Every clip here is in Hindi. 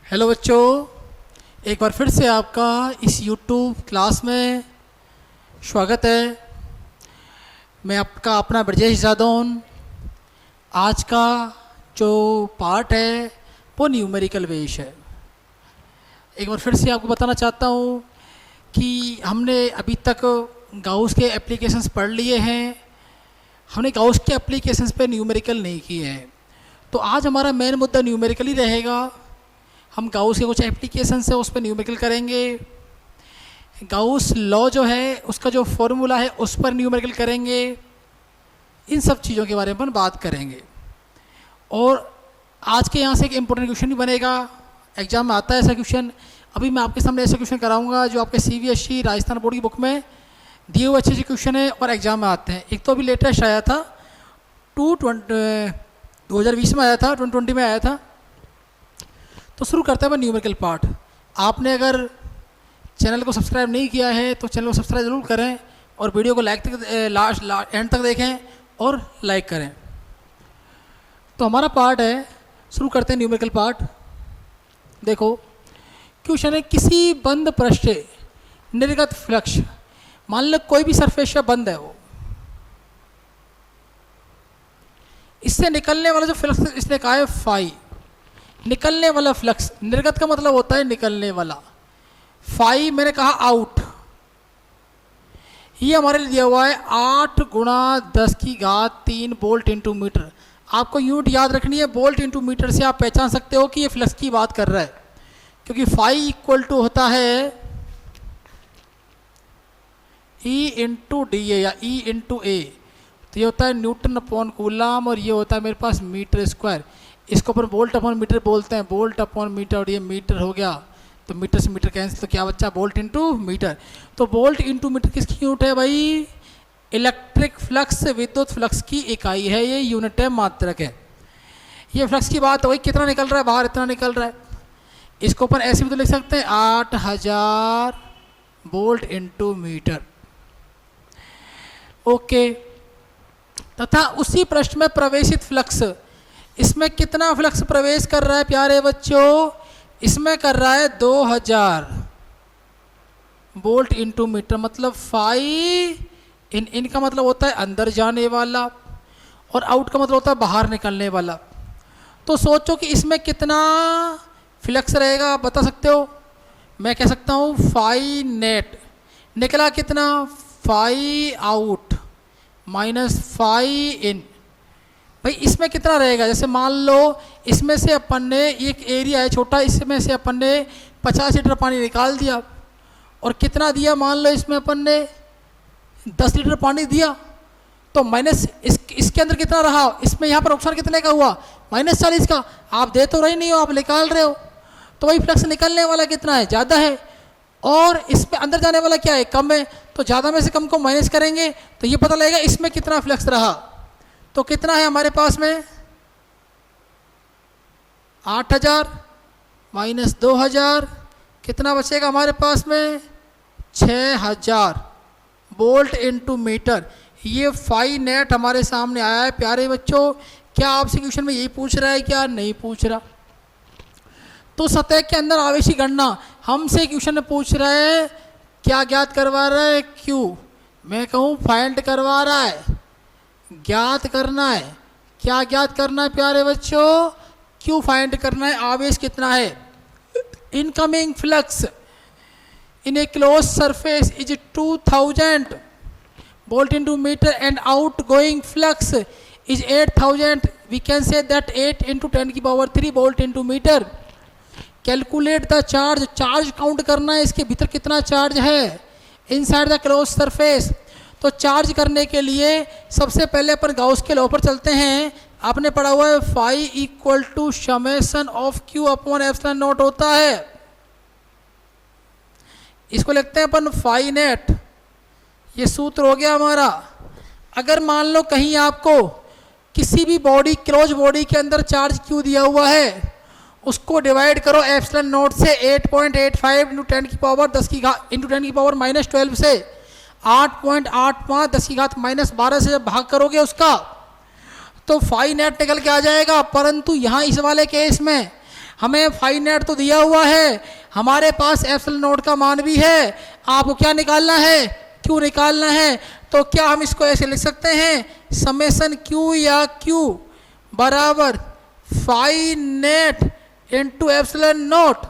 हेलो बच्चों, एक बार फिर से आपका इस YouTube क्लास में स्वागत है। मैं आपका अपना ब्रजेश जादौन। आज का जो पार्ट है वो न्यूमेरिकल बेस है। एक बार फिर से आपको बताना चाहता हूँ कि हमने अभी तक गाउस के एप्लीकेशंस पढ़ लिए हैं। हमने गाउस के एप्लीकेशंस पे न्यूमेरिकल नहीं किए हैं, तो आज हमारा मेन मुद्दा न्यूमेरिकल ही रहेगा। हम गाउस के कुछ एप्लीकेशंस है उस पर न्यूमेरिकल करेंगे। गाउस लॉ जो है उसका जो फॉर्मूला है उस पर न्यूमेरिकल करेंगे। इन सब चीज़ों के बारे में अपन बात करेंगे। और आज के यहाँ से एक इम्पोर्टेंट क्वेश्चन भी बनेगा, एग्जाम में आता है ऐसा क्वेश्चन। अभी मैं आपके सामने ऐसा क्वेश्चन कराऊंगा जो आपके CBSE राजस्थान बोर्ड की बुक में दिए हुए अच्छे क्वेश्चन है और एग्जाम में आते हैं। एक तो अभी लेटेस्ट आया था 2020 में आया था, 2020 में आया था। तो शुरू करते हैं न्यूमेरिकल पार्ट। आपने अगर चैनल को सब्सक्राइब नहीं किया है तो चैनल को सब्सक्राइब ज़रूर करें और वीडियो को लाइक तक लास्ट एंड तक देखें और लाइक करें। तो हमारा पार्ट है, शुरू करते हैं न्यूमेरिकल पार्ट। देखो क्वेश्चन है, किसी बंद पृष्ठ से निर्गत फ्लक्स, मान लो कोई भी सरफेस है बंद है, वो इससे निकलने वाला जो फ्लक्स इसने कहा है फाई, निकलने वाला फ्लक्स, निर्गत का मतलब होता है निकलने वाला, फाई मैंने कहा आउट। ये हमारे लिए दिया हुआ है 8 × 10³ वोल्ट इंटू मीटर। आपको यूनिट याद रखनी है, वोल्ट इंटू मीटर से आप पहचान सकते हो कि ये फ्लक्स की बात कर रहा है, क्योंकि फाई इक्वल टू होता है E इंटू डी ए या E इंटू ए। तो ये होता है न्यूटन अपॉन कूलम और ये होता है मेरे पास मीटर स्क्वायर। इसको अपन वोल्ट अपॉन मीटर बोलते हैं, वोल्ट अपॉन मीटर, और ये मीटर हो गया। तो मीटर से मीटर कैंसिल, तो क्या बच्चा वोल्ट इंटू मीटर। तो वोल्ट इंटू मीटर किसकी यूनिट है भाई? इलेक्ट्रिक फ्लक्स, विद्युत फ्लक्स की इकाई है, ये यूनिट है, मात्रक है। ये फ्लक्स की बात हो गई, कितना निकल रहा है बाहर, इतना निकल रहा है। इसको अपन ऐसे भी तो लिख सकते हैं 8000 वोल्ट इंटू मीटर। ओके, तथा उसी पृष्ठ में प्रवेशित फ्लक्स, इसमें कितना फ्लक्स प्रवेश कर रहा है प्यारे बच्चों? इसमें कर रहा है 2000 वोल्ट इंटू मीटर, मतलब फाई इनका मतलब होता है अंदर जाने वाला और आउट का मतलब होता है बाहर निकलने वाला। तो सोचो कि इसमें कितना फ्लक्स रहेगा, आप बता सकते हो? मैं कह सकता हूँ फाई नेट निकला कितना, फाई आउट माइनस फाई इन। भाई इसमें कितना रहेगा? जैसे मान लो इसमें से अपन ने, एक एरिया है छोटा, इसमें से अपन ने 50 लीटर पानी निकाल दिया और कितना दिया, मान लो इसमें अपन ने 10 लीटर पानी दिया, तो माइनस इसके अंदर कितना रहा, इसमें यहाँ पर नुकसान कितने का हुआ? -40 का। आप दे तो रही नहीं हो, आप निकाल रहे हो, तो वही फ्लक्स निकलने वाला कितना है? ज़्यादा है। और इसमें अंदर जाने वाला क्या है? कम है। तो ज़्यादा में से कम को माइनस करेंगे तो ये पता लगेगा इसमें कितना फ्लक्स रहा। तो कितना है हमारे पास में? 8000 माइनस 2000, कितना बचेगा हमारे पास में? 6000 वोल्ट इंटू मीटर। ये फाई नेट हमारे सामने आया है प्यारे बच्चों। क्या आपसे क्वेश्चन में यही पूछ रहा है क्या? नहीं पूछ रहा। तो सतह के अंदर आवेश की गणना हमसे क्वेश्चन में पूछ रहा है, क्या ज्ञात करवा रहा है? क्यू। मैं कहूँ फाइंड करवा रहा है, ज्ञात करना है। क्या ज्ञात करना है प्यारे बच्चों? क्यू फाइंड करना है। आवेश कितना है? Incoming flux in a close surface is 2000 volt into metre and out going flux is 8000। We can say that 8 × 10³ volt into metre. Calculate the charge, charge count करना है, इसके भीतर कितना चार्ज है इनसाइड द क्लोज सरफेस। तो चार्ज करने के लिए सबसे पहले अपन गाउस के लॉ पर चलते हैं। आपने पढ़ा हुआ है phi equal to summation of q upon epsilon naught होता है। इसको लिखते हैं अपन फाई नेट, ये सूत्र हो गया हमारा। अगर मान लो कहीं आपको किसी भी बॉडी, क्लोज बॉडी के अंदर चार्ज क्यू दिया हुआ है, उसको डिवाइड करो एप्सिलॉन नॉट से 8.85 × 10⁻⁻12 से 8.85 10⁻⁻12 से जब भाग करोगे उसका, तो फाई नेट निकल के आ जाएगा। परंतु यहाँ इस वाले केस में हमें फाई नेट तो दिया हुआ है, हमारे पास एप्सिलॉन नॉट का मान भी है, आपको क्या निकालना है, क्यू निकालना है। तो क्या हम इसको ऐसे लिख सकते हैं, समेशन क्यू या क्यू बराबर phi net into epsilon naught.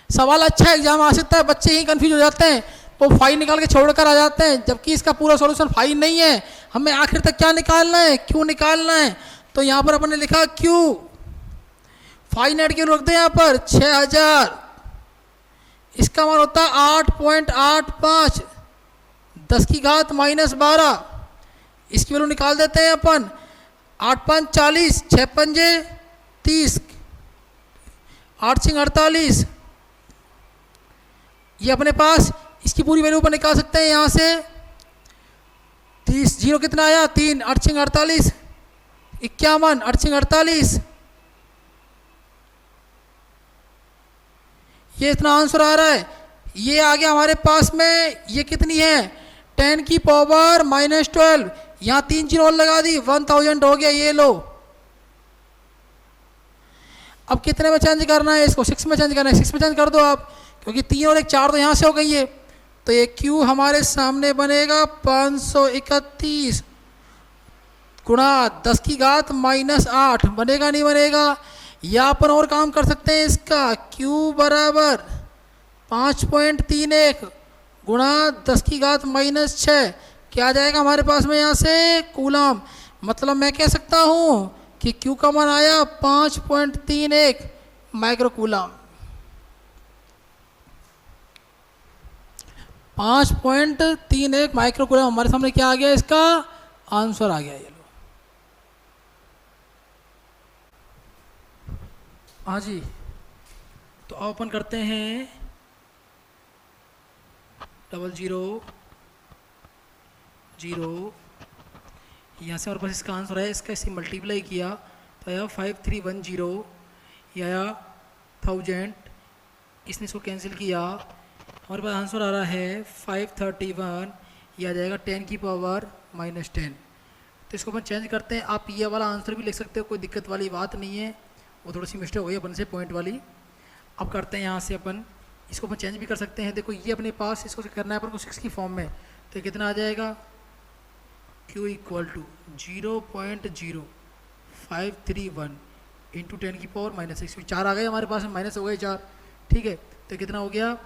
सवाल अच्छा एग्जाम आ सकता है, बच्चे ही कंफ्यूज हो जाते हैं, वो फाई निकाल के छोड़कर आ जाते हैं, जबकि इसका पूरा सॉल्यूशन फाई नहीं है। हमें आखिर तक क्या निकालना है, क्यू निकालना है। तो यहाँ पर अपन ने लिखा क्यू, फाई नेट क्यू रख दें यहाँ पर 6000, इसका मान होता है 8.85 10 की घात -12। इसकी वैल्यू निकाल देते हैं अपन, 8 5 40, 6 पंजे 30, 8 6 48। ये अपने पास इसकी पूरी वैल्यू पर निकाल सकते हैं यहाँ से। 30 जीरो कितना आया 3, 8 6 48, 51, 8 6 48। ये इतना आंसर आ रहा है। ये आ गया हमारे पास में, ये कितनी है 10 की पावर -12, यहाँ 3 जीरो और लगा दी, 1000 हो गया। ये लो, अब कितने में चेंज करना है इसको, 6 में चेंज करना है, 6 में चेंज कर दो आप, क्योंकि 3 और 1 4 तो यहाँ से हो गई है। तो ये Q हमारे सामने बनेगा 531 गुणा 10 की घात -8, बनेगा नहीं बनेगा। या अपन और काम कर सकते हैं इसका, Q बराबर 5.31 गुणा 10 की घात -6, क्या आ जाएगा हमारे पास में यहाँ से कूलम। मतलब मैं कह सकता हूँ कि Q का मान आया 5.31 माइक्रो कूलम। 5.31 माइक्रो कूलम हमारे सामने क्या आ गया, इसका आंसर आ गया। ये लो, हाँ जी। तो अब अपन करते हैं 00 0, यहाँ से हमारे पास इसका आंसर है, इसका इसे मल्टीप्लाई किया तो आया 5310, यह आया 1000, इसने इसको कैंसिल किया, हमारे पास आंसर आ रहा है 531, यह आ जाएगा 10 की पावर -10। तो इसको अपन चेंज करते हैं, आप ये वाला आंसर भी लिख सकते हो, कोई दिक्कत वाली बात नहीं है, वो थोड़ी सी मिस्टेक हुई अपन से पॉइंट वाली। अब करते हैं यहाँ से अपन इसको अपन चेंज भी कर सकते हैं। देखो ये अपने पास इसको करना है अपन को 6 की फॉर्म में, तो ये कितना आ जाएगा Q इक्वल टू 0.0531 इंटू 10 की पावर -6, 4 आ गए हमारे पास में, माइनस हो गए 4, ठीक है। तो कितना हो गया,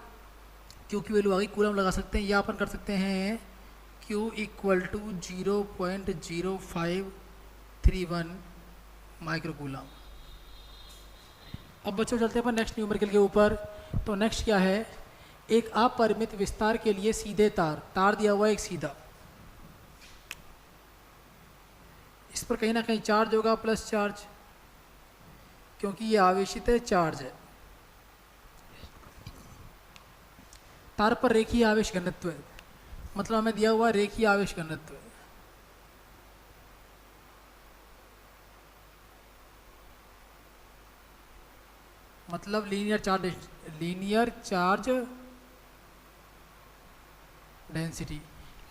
Q की वैल्यू आ गई, कूलम लगा सकते हैं, या अपन कर सकते हैं Q equal to 0.0531 micro coulomb. अब बच्चों चलते हैं अपन नेक्स्ट न्यूमेरिकल के ऊपर। तो नेक्स्ट क्या है, एक अपरिमित विस्तार के लिए सीधे तार दिया हुआ है, एक सीधा, इस पर कहीं ना कहीं चार्ज होगा प्लस चार्ज, क्योंकि ये आवेशित है, चार्ज है। तार पर रेखीय आवेश घनत्व है, मतलब हमें दिया हुआ रेखीय आवेश घनत्व है। मतलब linear charge density.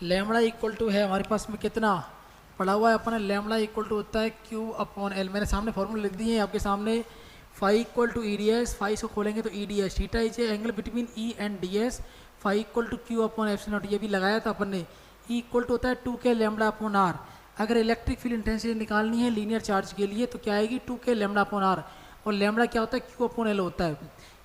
Lambda equal to है हमारे पास में कितना पड़ा हुआ है अपन, लैम्बडा इक्वल टू होता है Q/L। मैंने सामने फॉर्मूला लिख दिए हैं आपके सामने। Phi equal to EDS, phi इसको खोलेंगे तो EDS, theta is angle between E and DS। Phi equal to Q/ε0, ये भी लगाया था अपन ने। E इक्वल टू होता है 2K λ/r। अगर इलेक्ट्रिक फील्ड इंटेंसिटी निकालनी है लीनियर चार्ज के लिए तो क्या आएगी 2K λ/r, और लैम्बडा क्या होता है Q/L होता है।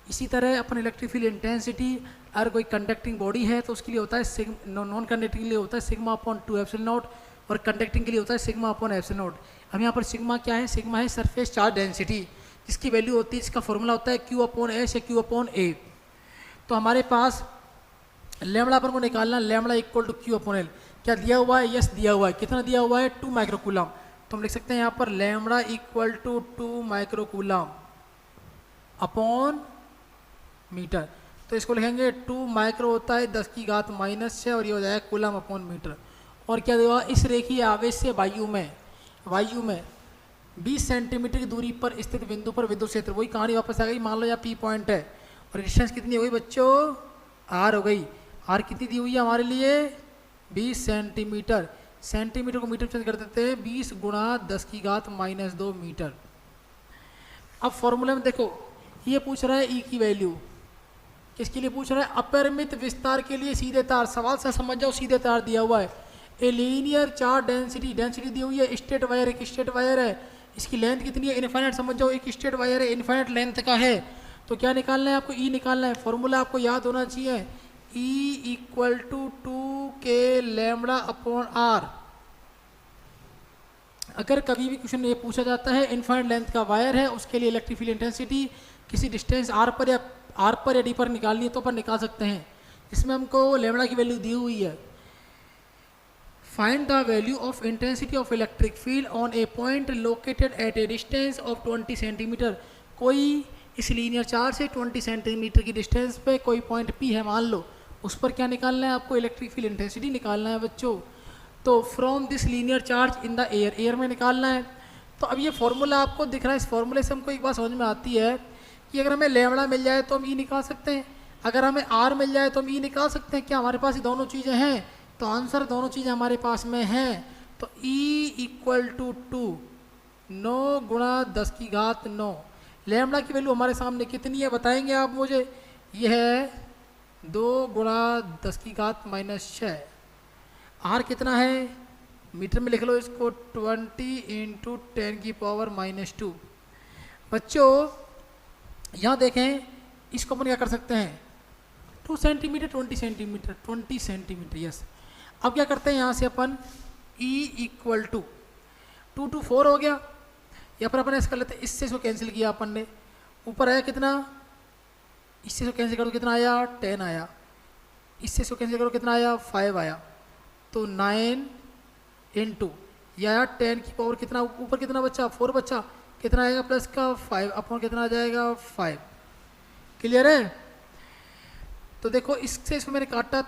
इसी तरह अपन इलेक्ट्रिक फील्ड इंटेंसिटी अगर कोई कंडक्टिंग बॉडी है तो उसके लिए होता है नॉन कंडक्टिंग के लिए होता है σ/2ε0, और कंडक्टिंग के लिए होता है σ/ε0। अब यहाँ पर सिग्मा क्या है, सिग्मा है सरफेस चार्ज डेंसिटी, जिसकी वैल्यू होती है, इसका फॉर्मूला होता है Q/S या Q/A। तो हमारे पास लैम्बडा अपन को निकालना, लैम्बडा इक्वल टू Q/L। क्या दिया हुआ है, यस दिया हुआ है। कितना दिया हुआ है 2 माइक्रो कूलम। तो हम लिख सकते हैं यहाँ पर lambda equal to 2 micro coulomb upon metre. तो इसको लिखेंगे 2 माइक्रो होता है 10 की घात -6, और ये हो जाएगा कूलम अपॉन मीटर। और क्या देगा, इस रेखीय आवेश से वायु में 20 सेंटीमीटर की दूरी पर स्थित बिंदु पर विद्युत क्षेत्र, वही कहानी वापस आ गई। मान लो यहाँ P पॉइंट है और डिस्टेंस कितनी हो गई बच्चों, R हो गई। R कितनी दी हुई है हमारे लिए 20 सेंटीमीटर। सेंटीमीटर को मीटर चेंज कर देते हैं, 20 गुणा 10 की घात -2 मीटर। अब फॉर्मूले में देखो, ये पूछ रहा है ई की वैल्यू, किसके लिए पूछ रहा है? अपरिमित विस्तार के लिए सीधे तार। सवाल से समझ जाओ, सीधे तार दिया हुआ है। A linear charge density, density दी हुई है, स्ट्रेट वायर, एक स्ट्रेट वायर है, इसकी लेंथ कितनी है? इनफाइनाइट। समझ जाओ, एक स्ट्रेट वायर है, इनफाइनाइट लेंथ का है, तो क्या निकालना है आपको? ई निकालना है। फॉर्मूला आपको याद होना चाहिए, e equal to 2k lambda upon r. अगर कभी भी क्वेश्चन ये पूछा जाता है इनफाइनाइट लेंथ का वायर है, उसके लिए इलेक्ट्रिक फील्ड इंटेंसिटी किसी डिस्टेंस आर पर या डी पर निकालनी है तो अपन निकाल सकते हैं। इसमें हमको लैम्बडा की वैल्यू दी हुई है। Find the value of intensity of electric field on A point located at a distance of 20 centimetre. कोई इस लीनियर चार्ज से 20 सेंटीमीटर की डिस्टेंस पे कोई पॉइंट पी है मान लो, उस पर क्या निकालना है आपको? इलेक्ट्रिक फील्ड इंटेंसिटी निकालना है बच्चों। तो from this linear charge in the air, air में निकालना है। तो अब ये फॉर्मूला आपको दिख रहा है, इस फॉर्मूले से हमको एक बात समझ में आती है कि अगर हमें लैम्बडा मिल जाए तो हम ई निकाल सकते हैं, अगर हमें आर मिल जाए तो हम ई निकाल सकते हैं। क्या हमारे पास ये दोनों चीज़ें हैं? तो आंसर दोनों चीज़ें हमारे पास में हैं। तो ई इक्वल टू 9 गुणा 10 की घात 9। लैम्बडा की वैल्यू हमारे सामने कितनी है बताएंगे आप मुझे? यह है 2 गुणा 10 की घात -6। आर कितना है? मीटर में लिख लो इसको, 20 × 10 की पावर -2। बच्चों यहाँ देखें, इसको अपन क्या कर सकते हैं? 2 सेंटीमीटर 20 सेंटीमीटर 20 सेंटीमीटर, यस। अब क्या करते हैं यहाँ से अपन E इक्वल टू 2 to 4 हो गया, या पर अपन ऐसा कर लेते हैं, इससे इसको कैंसिल किया अपन ने, ऊपर आया कितना? इससे इसको कैंसिल करो कितना आया? 10 आया। इससे इसको कैंसिल करो कितना आया? 5 आया। तो 9 × यह आया 10 की पावर कितना, ऊपर कितना बचा? 4 बचा, कितना आएगा प्लस का 5 अपॉन कितना आ जाएगा? 5। क्लियर है? तो देखो इससे इसको मैंने काटा,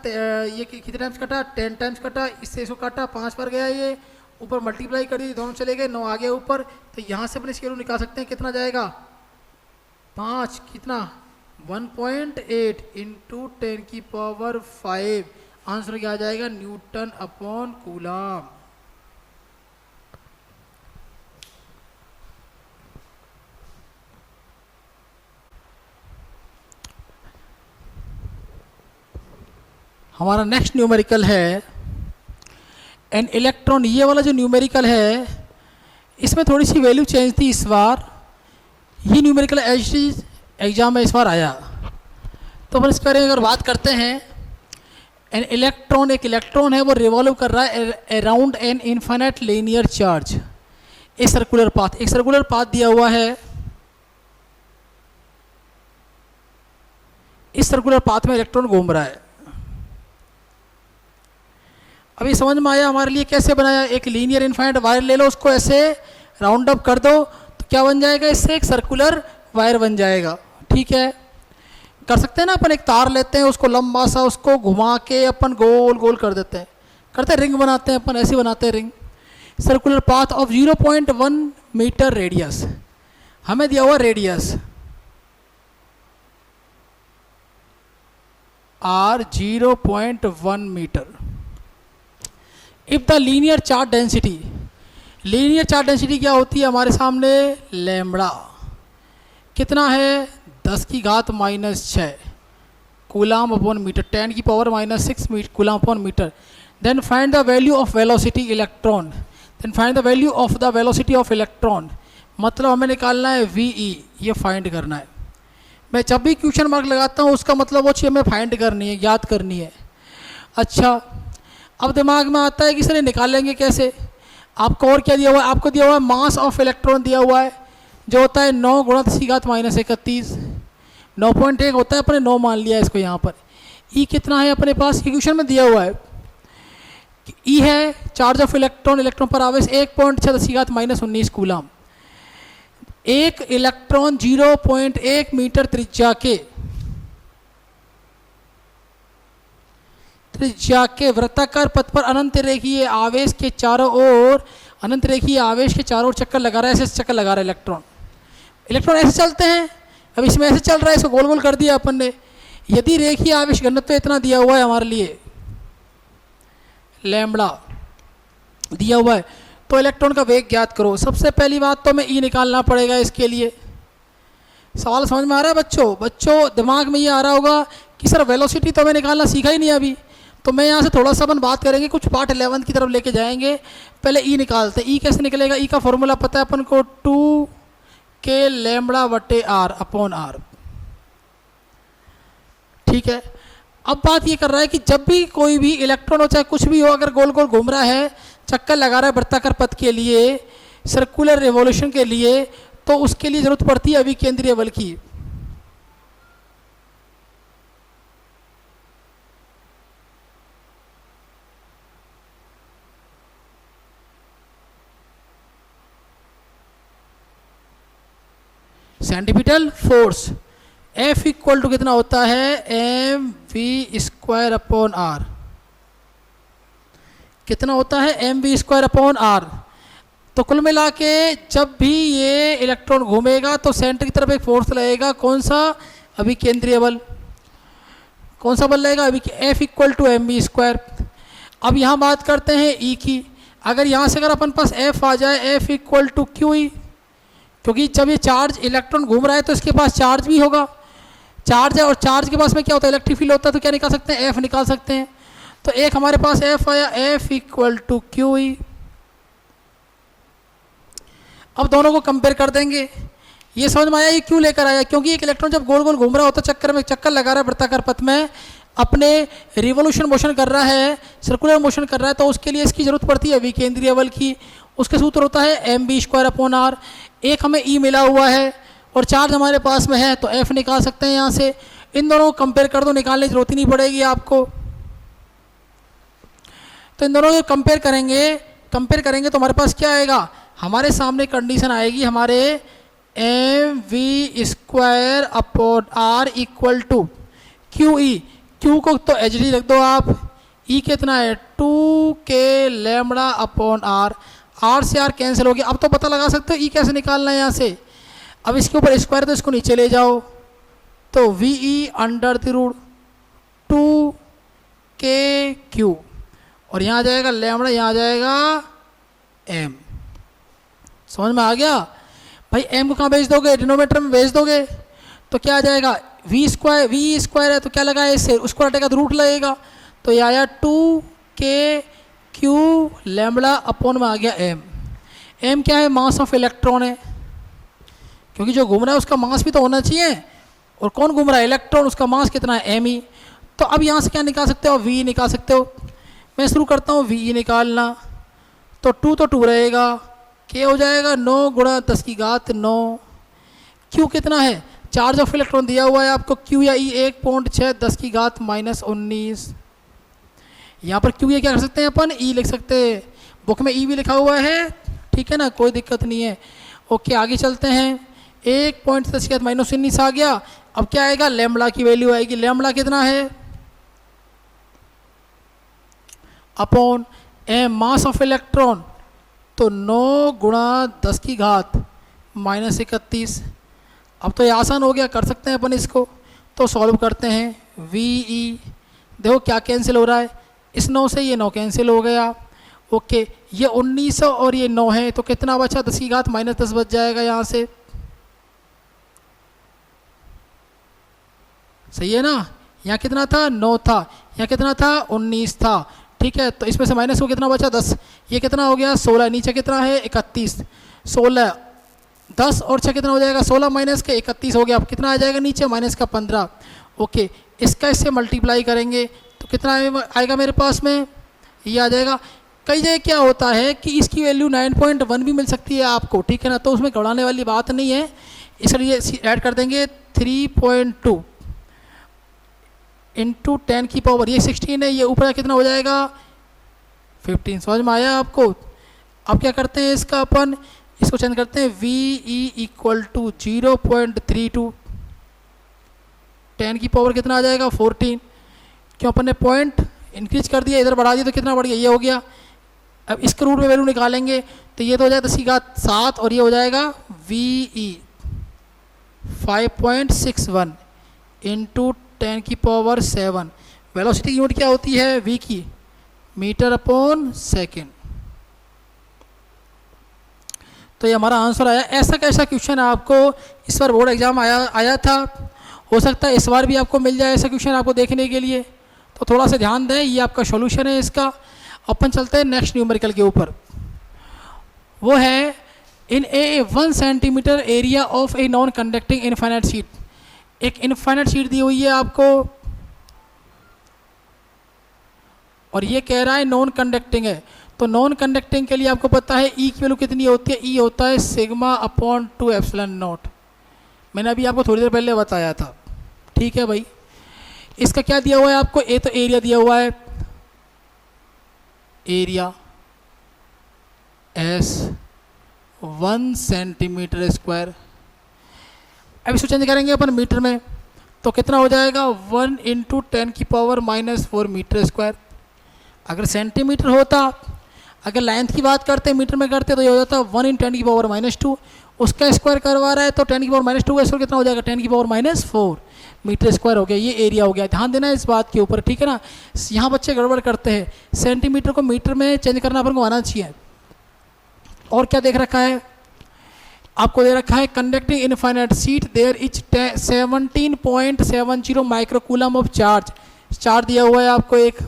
ये कितने टाइम्स काटा? 10 टाइम्स काटा। इससे इसको काटा, 5 पर गया, ये ऊपर मल्टीप्लाई कर दी, दोनों चले गए, 9 आ गया ऊपर। तो यहाँ से अपने इसकी वैल्यू निकाल सकते हैं, कितना जाएगा? 5 कितना? 1.8 × 10 की पावर 5। आंसर क्या आ जाएगा? Newton upon coulomb. हमारा नेक्स्ट न्यूमेरिकल है एन इलेक्ट्रॉन। ये वाला जो न्यूमेरिकल है इसमें थोड़ी सी वैल्यू चेंज थी इस बार। ये न्यूमेरिकल एग्जाम में इस बार आया, तो अपन इस बारे में अगर बात करते हैं, एन इलेक्ट्रॉन, एक इलेक्ट्रॉन है वो रिवॉल्व कर रहा है around an infinite linear charge, a circular path. एक सर्कुलर पाथ दिया हुआ है, इस सर्कुलर पाथ में इलेक्ट्रॉन घूम रहा है। अभी समझ में आया हमारे लिए कैसे बनाया? एक लीनियर इनफाइनाइट वायर ले लो, उसको ऐसे राउंड अप कर दो तो क्या बन जाएगा? इससे एक सर्कुलर वायर बन जाएगा। ठीक है, कर सकते हैं ना अपन? एक तार लेते हैं, उसको लंबा सा, उसको घुमा के अपन गोल गोल कर देते हैं, करते हैं, रिंग बनाते हैं अपन, ऐसे बनाते हैं ring. Circular path of 0.1 metre radius, हमें दिया हुआ radius R 0.1 metre. If the linear charge density, linear charge density क्या होती है हमारे सामने? लैम्बडा कितना है? 10 की घात -6 कूलम अपॉन मीटर, 10 की power -6 coulomb upon metre. Then find the value of velocity electron, then find the value of the velocity of electron. मतलब हमें निकालना है VE, ये फाइंड करना है। मैं जब भी क्वेश्चन मार्क लगाता हूँ उसका मतलब वो चीज़ हमें फाइंड करनी है, याद करनी है। अच्छा, अब दिमाग में आता है कि सर निकालेंगे कैसे? आपको और क्या दिया हुआ है? आपको दिया हुआ है मास ऑफ इलेक्ट्रॉन दिया हुआ है, जो होता है 9 × 10 की घात -31। 9.1 होता है, अपने 9 मान लिया है इसको यहाँ पर। ई कितना है अपने पास? क्वेश्चन में दिया हुआ है ई है चार्ज ऑफ इलेक्ट्रॉन, इलेक्ट्रॉन पर आवेश 1.6 10 की घात -19 कूलम। एक इलेक्ट्रॉन 0.1 मीटर त्रिज्या के वृत्ताकार पथ पर अनंत रेखीय आवेश के चारों ओर, अनंत रेखीय आवेश के चारों ओर चक्कर लगा रहा है, ऐसे चक्कर लगा रहा है इलेक्ट्रॉन। इलेक्ट्रॉन ऐसे चलते हैं, अब इसमें ऐसे चल रहा है, इसको गोल गोल कर दिया अपन ने। यदि रेखीय आवेश घनत्व तो इतना दिया हुआ है हमारे लिए, लैम्बडा दिया हुआ है, तो इलेक्ट्रॉन का वेग ज्ञात करो। सबसे पहली बात तो हमें ई निकालना पड़ेगा इसके लिए। सवाल समझ में आ रहा है बच्चों? बच्चों दिमाग में ये आ रहा होगा कि सर वेलोसिटी तो हमें निकालना सीखा ही नहीं अभी। तो मैं यहाँ से थोड़ा सा अपन बात करेंगे, कुछ पार्ट 11 की तरफ लेके जाएंगे। पहले ई निकालते हैं। ई कैसे निकलेगा? ई का फॉर्मूला पता है अपन को, 2k लैम्बडा बटे आर अपॉन आर। ठीक है, अब बात ये कर रहा है कि जब भी कोई भी इलेक्ट्रॉन हो चाहे कुछ भी हो, अगर गोल गोल घूम रहा है, चक्कर लगा रहा है वृत्ताकार पथ के लिए, सर्कुलर रिवॉल्यूशन के लिए, तो उसके लिए जरूरत पड़ती है अभिकेंद्रीय बल की। Centripetal force F equal to कितना होता है? M v square upon r. कितना होता है? M v square upon r. तो कुल मिला के जब भी ये इलेक्ट्रॉन घूमेगा तो सेंटर की तरफ एक फोर्स लगेगा। कौन सा? अभिकेंद्रीय बल। कौन सा बल लगेगा? F equal to m v square. अब यहाँ बात करते हैं E की। अगर यहाँ से अगर अपन पास F आ जाए, F equal to q e, क्योंकि जब ये चार्ज इलेक्ट्रॉन घूम रहा है तो इसके पास चार्ज भी होगा। चार्ज है और चार्ज के पास में क्या होता है? इलेक्ट्रिक फील्ड होता है। तो क्या निकाल सकते हैं? F निकाल सकते हैं। तो एक हमारे पास F आया, F equal to q e. अब दोनों को कंपेयर कर देंगे। ये समझ में आया ये क्यों लेकर आया? क्योंकि एक इलेक्ट्रॉन जब गोल गोल घूम रहा होता है, चक्कर में चक्कर लगा रहा है वृत्ताकार पथ में, अपने रिवोल्यूशन मोशन कर रहा है, सर्कुलर मोशन कर रहा है, तो उसके लिए इसकी जरूरत पड़ती है अभिकेंद्रीय बल की। उसका सूत्र होता है m v square upon r. एक हमें ई मिला हुआ है और चार्ज हमारे पास में है, तो एफ निकाल सकते हैं यहाँ से। इन दोनों को कंपेयर कर दो, निकालने की जरूरत ही नहीं पड़ेगी आपको। तो इन दोनों को कंपेयर करेंगे तो हमारे पास क्या आएगा? हमारे सामने कंडीशन आएगी हमारे m v square upon r equal to q e. Q को तो एच डी रख दो आप। ई कितना है? 2k lambda upon r. R से आर कैंसिल हो गया। अब तो पता लगा सकते हो ई कैसे निकालना है यहाँ से। अब इसके ऊपर स्क्वायर तो इसको नीचे ले जाओ, तो v e under the root 2k q, और यहाँ आ जाएगा लैम्बडा, यहाँ आ जाएगा एम। समझ में आ गया भाई? एम को कहाँ भेज दोगे? डिनोमिनेटर में भेज दोगे तो क्या आ जाएगा? वी स्क्वायर है तो क्या लगा है इससे? उसको हटेगा तो रूट लगेगा। तो ये आया 2k क्यू लैम्बडा अपॉन में आ गया एम। एम क्या है? मास ऑफ इलेक्ट्रॉन है, क्योंकि जो घूम रहा है उसका मास भी तो होना चाहिए। और कौन घूम रहा है? इलेक्ट्रॉन। उसका मास कितना है? M e. तो अब यहाँ से क्या निकाल सकते हो? वी निकाल सकते हो। मैं शुरू करता हूँ वी निकालना। तो 2 तो 2 रहेगा, के हो जाएगा 9 गुणा 10 की घात 9। क्यू कितना है? चार्ज ऑफ इलेक्ट्रॉन दिया हुआ है आपको, क्यू या ई 1.6 10 की घात -19। यहाँ पर क्यू ये क्या कर सकते हैं अपन? ई लिख सकते हैं। बुक में ई भी लिखा हुआ है, ठीक है ना, कोई दिक्कत नहीं है। ओके, आगे चलते हैं। 1.10 की घात -19 आ गया। अब क्या आएगा? लैम्बडा की वैल्यू आएगी। लैम्बडा कितना है? Upon m mass of electron, तो 9 गुणा 10 की घात -31। अब तो ये आसान हो गया, कर सकते हैं अपन इसको। तो सॉल्व करते हैं। वी ई, देखो क्या कैंसिल हो रहा है? इस 9 से ये 9 कैंसिल हो गया। ओके, ये 1900 और ये 9 है, तो कितना बचा? 10 की घात -10 बच जाएगा यहाँ से। सही है ना? यहाँ कितना था? 9 था। यहाँ कितना था? 19 था। ठीक है, तो इसमें से माइनस को कितना बचा? 10। ये कितना हो गया? 16। नीचे कितना है? 31। 16, 10 और 6 कितना हो जाएगा? 16 माइनस के 31 हो गया। अब कितना आ जाएगा नीचे? माइनस का 15। ओके, इसका इससे मल्टीप्लाई करेंगे तो कितना आएगा मेरे पास में? ये आ जाएगा। कई जगह क्या होता है कि इसकी वैल्यू 9.1 भी मिल सकती है आपको, ठीक है ना, तो उसमें घबराने वाली बात नहीं है। इसलिए ऐड कर देंगे 3.2 इंटू 10 की पावर, ये 16 है, ये ऊपर कितना हो जाएगा? 15। समझ में आया आपको? अब क्या करते हैं इसका अपन, इसको चेंज करते हैं। वी ई इक्वल टू 0.32, 10 की पावर कितना आ जाएगा? 14। क्यों अपन ने पॉइंट इंक्रीज कर दिया, इधर बढ़ा दिया, तो कितना बढ़ गया? ये हो गया। अब इसके रूट में वैल्यू निकालेंगे तो ये तो हो जाएगा 10 की घात 7 और ये हो जाएगा वी ई 5.61 इंटू 10 की पावर 7। वेलोसिटी यूनिट क्या होती है? वी की, मीटर अपॉन सेकेंड। तो ये हमारा आंसर आया। ऐसा कैसा क्वेश्चन आपको इस बार बोर्ड एग्जाम आया था, हो सकता है इस बार भी आपको मिल जाए ऐसा क्वेश्चन आपको देखने के लिए, तो थोड़ा सा ध्यान दें। ये आपका सॉल्यूशन है इसका। अपन चलते हैं नेक्स्ट न्यूमेरिकल के ऊपर। वो है इन ए 1 centimetre area of A non conducting infinite sheet. एक इनफाइनाइट शीट दी हुई है आपको और ये कह रहा है नॉन कंडक्टिंग है। तो नॉन कंडक्टिंग के लिए आपको पता है ई की वैल्यू कितनी होती है, ई होता है सिग्मा अपॉन 2 एप्सिलॉन नॉट। मैंने अभी आपको थोड़ी देर पहले बताया था, ठीक है भाई। इसका क्या दिया हुआ है आपको, ए तो एरिया दिया हुआ है, एरिया एस 1 सेंटीमीटर स्क्वायर। अब इसको चेंज करेंगे अपन मीटर में, तो कितना हो जाएगा 1 × 10⁻⁻⁴ मीटर स्क्वायर। अगर सेंटीमीटर होता, अगर लेंथ की बात करते मीटर में करते तो ये हो जाता 1 × 10⁻²। उसका स्क्वायर करवा रहा है तो 10⁻² का स्क्वायर कितना हो जाएगा 10⁻⁴ मीटर स्क्वायर हो गया। ये एरिया हो गया। ध्यान देना इस बात के ऊपर, ठीक है ना। यहाँ बच्चे गड़बड़ करते हैं, सेंटीमीटर को मीटर में चेंज करना अपन को आना चाहिए। और क्या देख रखा है आपको, दे रखा है conducting infinite sheet there is 17.70 microcoulomb of charge. Charge दिया हुआ है आपको एक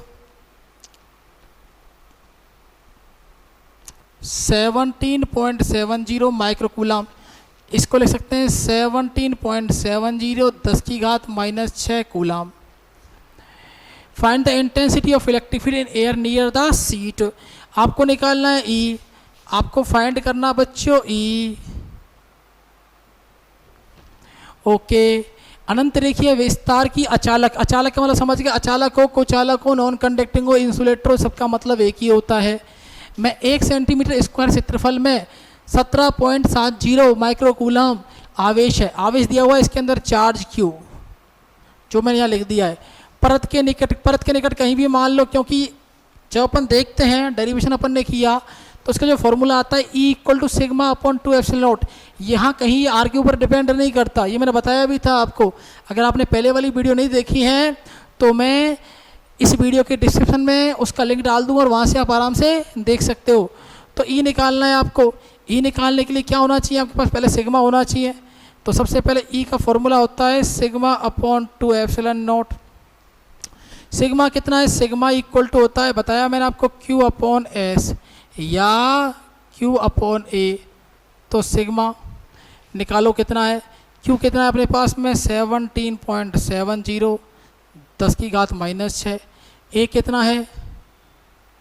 17.70 माइक्रोकूलम। इसको लिख सकते हैं 17.70 10⁻⁻⁶ coulomb. Find the intensity of electric field in air near the seat. आपको निकालना है ई, आपको फाइंड करना बच्चों ई। ओके, अनंत रेखीय विस्तार की अचालक, अचालक का मतलब समझ गए, अचालक हो, कुचालक हो, नॉन कंडक्टिंग हो, इंसुलेटर हो, सबका मतलब एक ही होता है। मैं 1 सेंटीमीटर स्क्वायर क्षेत्रफल में 17.70 माइक्रोकूलम आवेश है। आवेश दिया हुआ है, इसके अंदर चार्ज क्यू जो मैंने यहाँ लिख दिया है। परत के निकट कहीं भी मान लो, क्योंकि जब अपन देखते हैं डेरिवेशन अपन ने किया तो उसका जो फॉर्मूला आता है E = sigma upon 2 epsilon not. यहाँ कहीं आर के ऊपर डिपेंड नहीं करता, ये मैंने बताया भी था आपको। अगर आपने पहले वाली वीडियो नहीं देखी है तो मैं इस वीडियो के डिस्क्रिप्शन में उसका लिंक डाल दूँगा और वहाँ से आप आराम से देख सकते हो। तो ई निकालना है आपको। ई निकालने के लिए क्या होना चाहिए आपके पास, पहले सिग्मा होना चाहिए। तो सबसे पहले ई का फॉर्मूला होता है sigma upon 2 epsilon not. Sigma कितना है, सिग्मा इक्वल टू होता है, बताया मैंने आपको, Q अपॉन S या Q अपॉन A। तो सिग्मा निकालो कितना है, Q कितना है अपने पास में 17.70 10⁻⁻⁶। A कितना है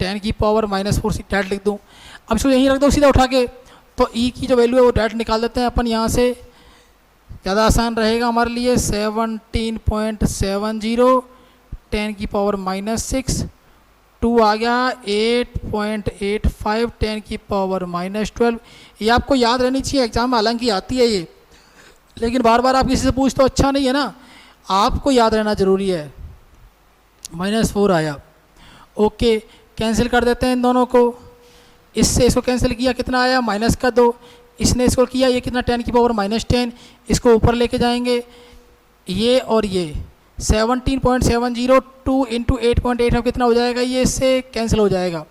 10⁻⁻⁴ डायरेक्ट लिख दूँ। अब इसको यहीं रख दो सीधा उठा के, तो E की जो वैल्यू है वो डायरेक्ट निकाल देते हैं अपन यहाँ से, ज़्यादा आसान रहेगा हमारे लिए। 17.70 10⁻⁻⁶, 2 आ गया 8.85 10⁻⁻12। ये आपको याद रहनी चाहिए, एग्जाम में हालांकि आती है ये, लेकिन बार बार आप किसी से पूछ तो अच्छा नहीं है ना, आपको याद रहना ज़रूरी है। -4 आया। ओके, कैंसिल कर देते हैं इन दोनों को। इससे इसको कैंसिल किया, कितना आया -2। इसने इसको किया, ये कितना 10⁻⁻10। इसको ऊपर लेके जाएंगे, ये और ये 17.70 2 × 8.85 कितना हो जाएगा, ये इससे कैंसिल हो जाएगा।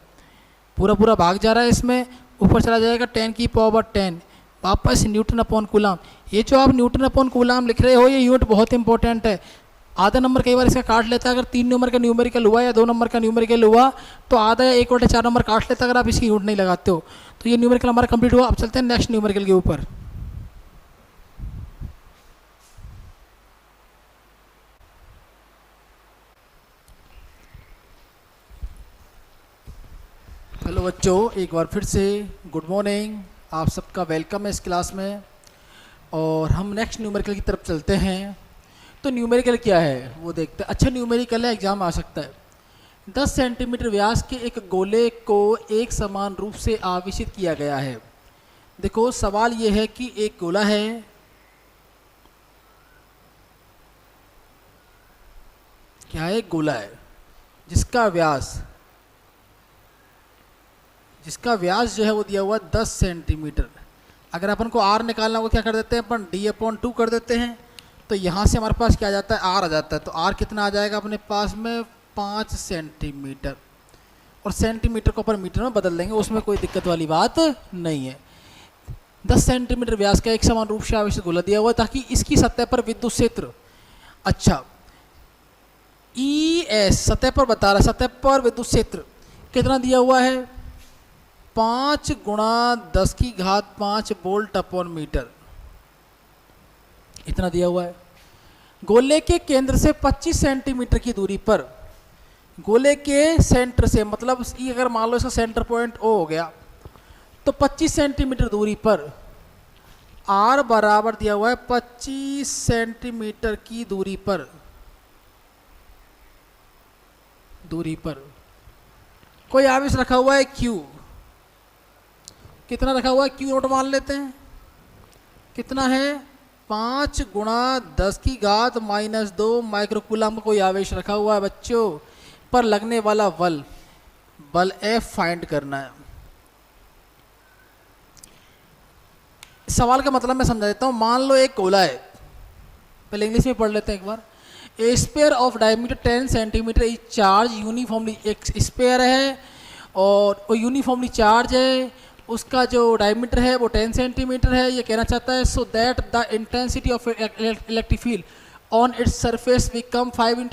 पूरा पूरा भाग जा रहा है इसमें, ऊपर चला जाएगा 10⁻10 वापस न्यूटन अपॉन कूलम। ये जो आप न्यूटन अपॉन कूलम लिख रहे हो ये यूनिट बहुत इंपॉर्टेंट है। आधा नंबर कई बार इसका काट लेता है, अगर 3 नंबर का न्यूमेरिकल हुआ या 2 नंबर का न्यूमेरिकल हुआ तो आधा या 1/4 नंबर काट लेता है अगर आप इसकी यूनिट नहीं लगाते हो। तो ये न्यूमेरिकल हमारा कंप्लीट हुआ। अब चलते हैं नेक्स्ट न्यूमेरिकल के ऊपर। हेलो बच्चों, एक बार फिर से गुड मॉर्निंग, आप सबका वेलकम है इस क्लास में। और हम नेक्स्ट न्यूमेरिकल की तरफ चलते हैं। तो न्यूमेरिकल क्या है वो देखते हैं। अच्छा न्यूमेरिकल है, एग्जाम आ सकता है। 10 सेंटीमीटर व्यास के एक गोले को एक समान रूप से आवेशित किया गया है। देखो सवाल ये है कि एक गोला है, क्या है, एक गोला है जिसका व्यास जो है वो दिया हुआ 10 सेंटीमीटर। अगर अपन को R निकालना हो क्या कर देते हैं अपन, D/2 कर देते हैं। तो यहाँ से हमारे पास क्या आ जाता है, R आ जाता है। तो R कितना आ जाएगा अपने पास में 5 सेंटीमीटर। और सेंटीमीटर को अपन मीटर में बदल देंगे, उसमें कोई दिक्कत वाली बात नहीं है। 10 सेंटीमीटर व्यास का एक समान रूप से आवेशित गोला दिया हुआ है ताकि इसकी सतह पर विद्युत क्षेत्र, अच्छा ई एस सतह पर बता रहा है, सतह पर विद्युत क्षेत्र कितना दिया हुआ है 5 × 10⁵ वोल्ट अपॉन मीटर, इतना दिया हुआ है। गोले के केंद्र से 25 सेंटीमीटर की दूरी पर, गोले के सेंटर से मतलब ई अगर मान लो इसका सेंटर पॉइंट ओ हो गया तो 25 सेंटीमीटर दूरी पर आर बराबर दिया हुआ है 25 सेंटीमीटर की दूरी पर कोई आवेश रखा हुआ है Q, कितना रखा हुआ है Q नोट मान लेते हैं, कितना है 5 × 10⁻² माइक्रोकूलम का कोई आवेश रखा हुआ है बच्चों, पर लगने वाला बल F फाइंड करना है। सवाल का मतलब मैं समझा देता हूँ। मान लो एक गोला है, पहले इंग्लिश में पढ़ लेते हैं एक बार। A sphere of diameter 10 centimetre is charge uniformly, एक स्पेयर है और वो यूनिफॉर्मली चार्ज है, उसका जो डायमीटर है वो 10 सेंटीमीटर है, ये कहना चाहता है। So that the intensity of electric field on its surface become 5 ×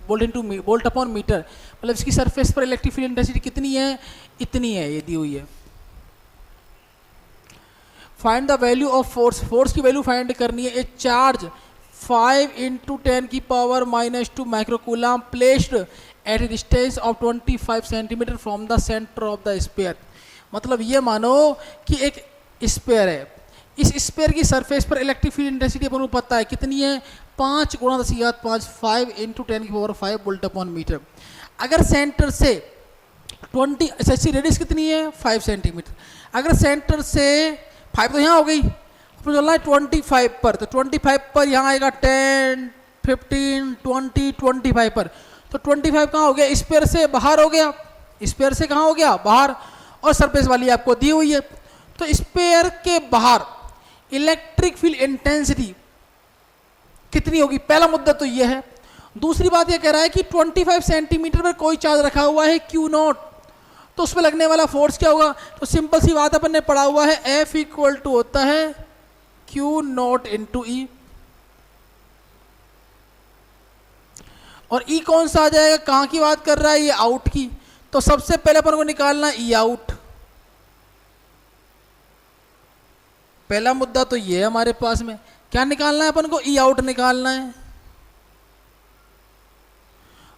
10⁵ volt upon metre, मतलब इसकी सरफेस पर इलेक्ट्रिक फील्ड इंटेंसिटी कितनी है, इतनी है, ये दी हुई है। Find the value of force, force की वैल्यू फाइंड करनी है। A charge 5 × 10⁻² microcoulomb placed at a distance of 25 centimetre from the centre of the sphere, मतलब ये मानो कि एक स्पेयर है, इस स्पेयर की सरफेस पर इलेक्ट्रिक फील्ड इंटेंसिटी अपन को पता है कितनी है 5 × 10⁵ 5 × 10⁵ वोल्ट अपॉन मीटर। अगर सेंटर से 20, इसकी रेडियस कितनी है 5 सेंटीमीटर, अगर सेंटर से 5 तो यहाँ हो गई, अपने चलना है 25 पर, तो 25 पर यहाँ आएगा 10, 15, 20, 25 पर, तो 25 कहाँ हो गया स्पेयर से बाहर हो गया, स्पेयर से कहाँ हो गया बाहर, और सरफेस वाली आपको दी हुई है। तो स्पेयर के बाहर इलेक्ट्रिक फील्ड इंटेंसिटी कितनी होगी, पहला मुद्दा तो ये है। दूसरी बात ये कह रहा है कि 25 सेंटीमीटर पर कोई चार्ज रखा हुआ है Q नॉट, तो उस पर लगने वाला फोर्स क्या होगा, तो सिंपल सी बात अपन ने पढ़ा हुआ है F = होता है Q नॉट × E, और E कौन सा आ जाएगा, कहाँ की बात कर रहा है, ये आउट की, तो सबसे पहले अपन को निकालना E आउट। पहला मुद्दा तो ये है हमारे पास में, क्या निकालना है अपन को, E आउट निकालना है,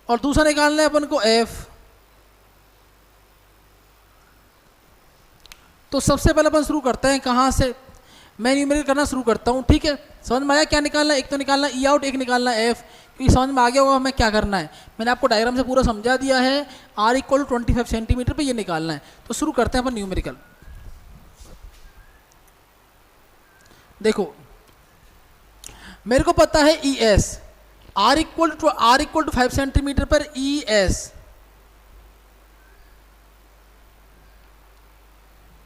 और दूसरा निकालना है अपन को F। तो सबसे पहले अपन शुरू करते हैं कहाँ से, मैं न्यूमेरिकल करना शुरू करता हूँ, ठीक है। समझ में आया क्या निकालना है, एक तो निकालना है E आउट, एक निकालना है F, क्योंकि समझ में आ गया होगा हमें क्या करना है, मैंने आपको डायग्राम से पूरा समझा दिया है। R = 25 सेंटीमीटर पे ये निकालना है, तो शुरू करते हैं अपन न्यूमेरिकल। देखो मेरे को पता है ES, R = 5 सेंटीमीटर पर ES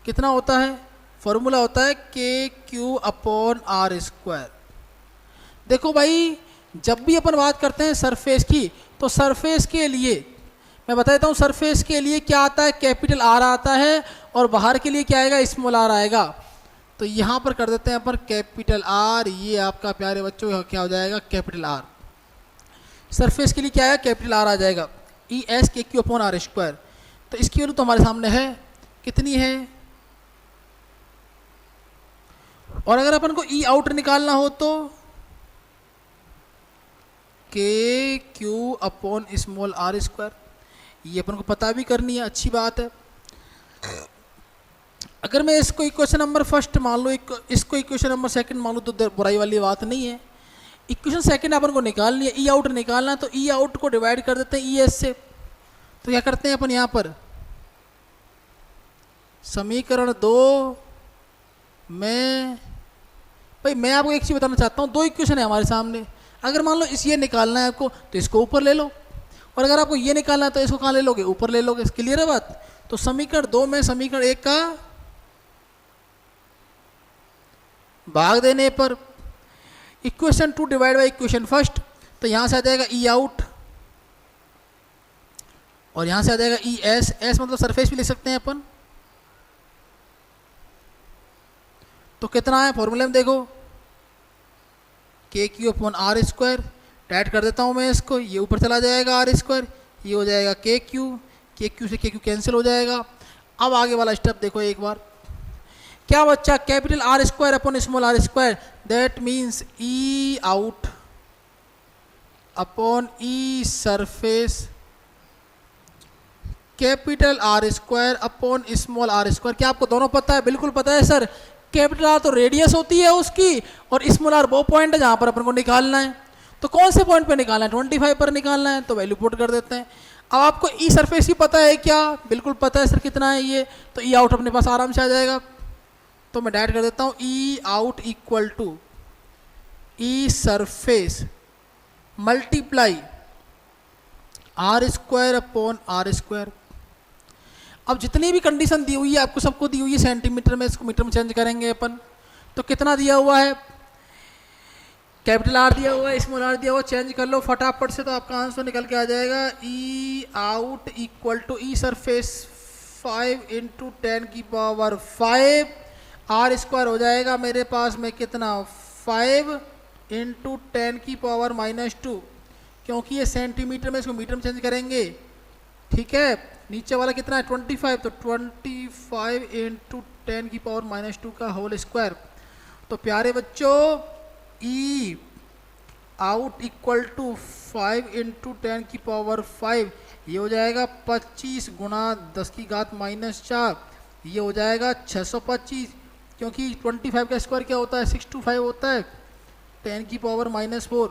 कितना होता है, फॉर्मूला होता है KQ/R²। देखो भाई जब भी अपन बात करते हैं सरफेस की, तो सरफेस के लिए मैं बता देता हूँ, सरफेस के लिए क्या आता है, कैपिटल R आता है, और बाहर के लिए क्या आएगा, स्मॉल r आएगा। तो यहाँ पर कर देते हैं अपन कैपिटल R, ये आपका प्यारे बच्चों क्या हो जाएगा कैपिटल R। सरफेस के लिए क्या है, कैपिटल R आ जाएगा, ES KQ/R²। तो इसकी वैल्यू तो हमारे सामने है, कितनी है, और अगर अपन को E आउट निकालना हो तो KQ/r², ये अपन को पता भी करनी है, अच्छी बात है। अगर मैं इसको इक्वेशन नंबर फर्स्ट मान लो, इसको इक्वेशन नंबर सेकंड मान लो, तो बुराई वाली बात नहीं है। इक्वेशन सेकंड अपन को निकालनी है, E आउट निकालना, तो E आउट को डिवाइड कर देते हैं ES से। तो क्या करते हैं अपन यहाँ पर, समीकरण 2 में, भाई मैं आपको एक चीज़ बताना चाहता हूँ, 2 इक्वेशन है हमारे सामने। अगर मान लो इस ये निकालना है आपको, तो इसको ऊपर ले लो, और अगर आपको ये निकालना है तो इसको कहाँ ले लोगे, ऊपर ले लोगे। क्लियर है बात। तो समीकरण 2 में समीकरण 1 का भाग देने पर equation 2 divide by equation first, तो यहाँ से आ जाएगा E आउट, और यहाँ से आ जाएगा ES। S मतलब सरफेस भी ले सकते हैं अपन, तो कितना है फॉर्मूले में देखो, k q upon are square, add कर देता हूँ मैं इसको, ये ऊपर चला जाएगा आर स्क्वायर, ये हो जाएगा के क्यू से के क्यू कैंसिल हो जाएगा। अब आगे वाला स्टेप देखो एक बार, क्या बच्चा, capital r square upon small r square, that means e out upon e surface capital r square upon small r square. क्या आपको दोनों पता है? बिल्कुल पता है सर। कैपिटल आर तो रेडियस होती है उसकी, और स्मॉल आर वो पॉइंट है जहां पर अपन को निकालना है। तो कौन से पॉइंट पे निकालना है? 25 पर निकालना है, तो वैल्यू पुट कर देते हैं। अब आपको ई सरफेस ही पता है क्या? बिल्कुल पता है सर, कितना है ये, तो ई आउट अपने पास आराम से आ जाएगा। तो मैं डायरेक्ट कर देता हूँ, E out equal to E surface multiply R square upon are square. अब जितनी भी कंडीशन दी हुई है आपको, सबको दी हुई है सेंटीमीटर में, इसको मीटर में चेंज करेंगे अपन। तो कितना दिया हुआ है? कैपिटल आर दिया हुआ है, स्मॉल आर दिया हुआ, चेंज कर लो फटाफट से, तो आपका आंसर निकल के आ जाएगा, E out equal to E surface 5 into 10 की पावर 5, आर स्क्वायर हो जाएगा मेरे पास में कितना, 5 इंटू 10 की पावर -2, क्योंकि ये सेंटीमीटर में, इसको मीटर में चेंज करेंगे, ठीक है। नीचे वाला कितना है 25, तो 25 इंटू 10 की पावर -2 का होल स्क्वायर। तो प्यारे बच्चों, ई आउट इक्वल टू 5 इंटू 10 की पावर 5, ये हो जाएगा 25 गुणा 10 की घात -4, ये हो जाएगा 625, क्योंकि 25 का स्क्वायर क्या होता है, 625 होता है, 10 की पावर -4।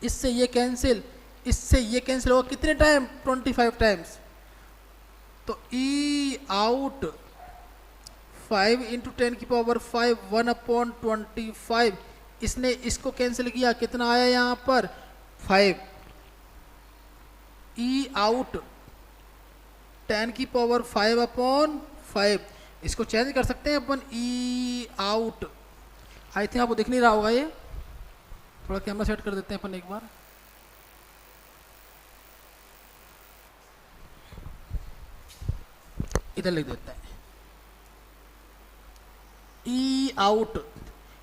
इससे ये कैंसिल, इससे ये कैंसिल होगा कितने टाइम, 25 टाइम्स। तो ई आउट 5 इंटू 10 की पावर 5 1/25, इसने इसको कैंसिल किया, कितना आया यहाँ पर 5। ई आउट 10 की पावर 5/5, इसको चेंज कर सकते हैं अपन, ई आउट, आई थिंक आपको दिख नहीं रहा होगा, ये थोड़ा कैमरा सेट कर देते हैं अपन एक बार। इधर लिख देते हैं, ई आउट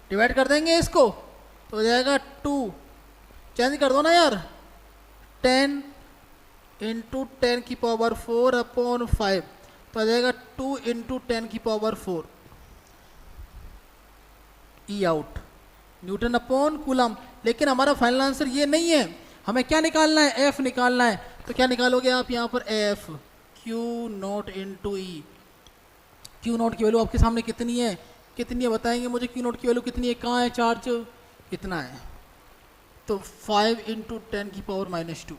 डिवाइड कर देंगे इसको, तो हो जाएगा 2, चेंज कर दो ना यार, 10 इंटू 10 की पावर 4/5, तो आ जाएगा 2 इंटू 10 की पावर 4, ई आउट न्यूटन अपॉन कूलम। लेकिन हमारा फाइनल आंसर ये नहीं है, हमें क्या निकालना है, एफ निकालना है। तो क्या निकालोगे आप यहाँ पर, F Q not into E. Q not की वैल्यू आपके सामने कितनी है, कितनी है बताएंगे मुझे, क्यू नॉट की वैल्यू कितनी है, कहाँ है चार्ज, कितना है, तो 5 इंटू 10 की power -2,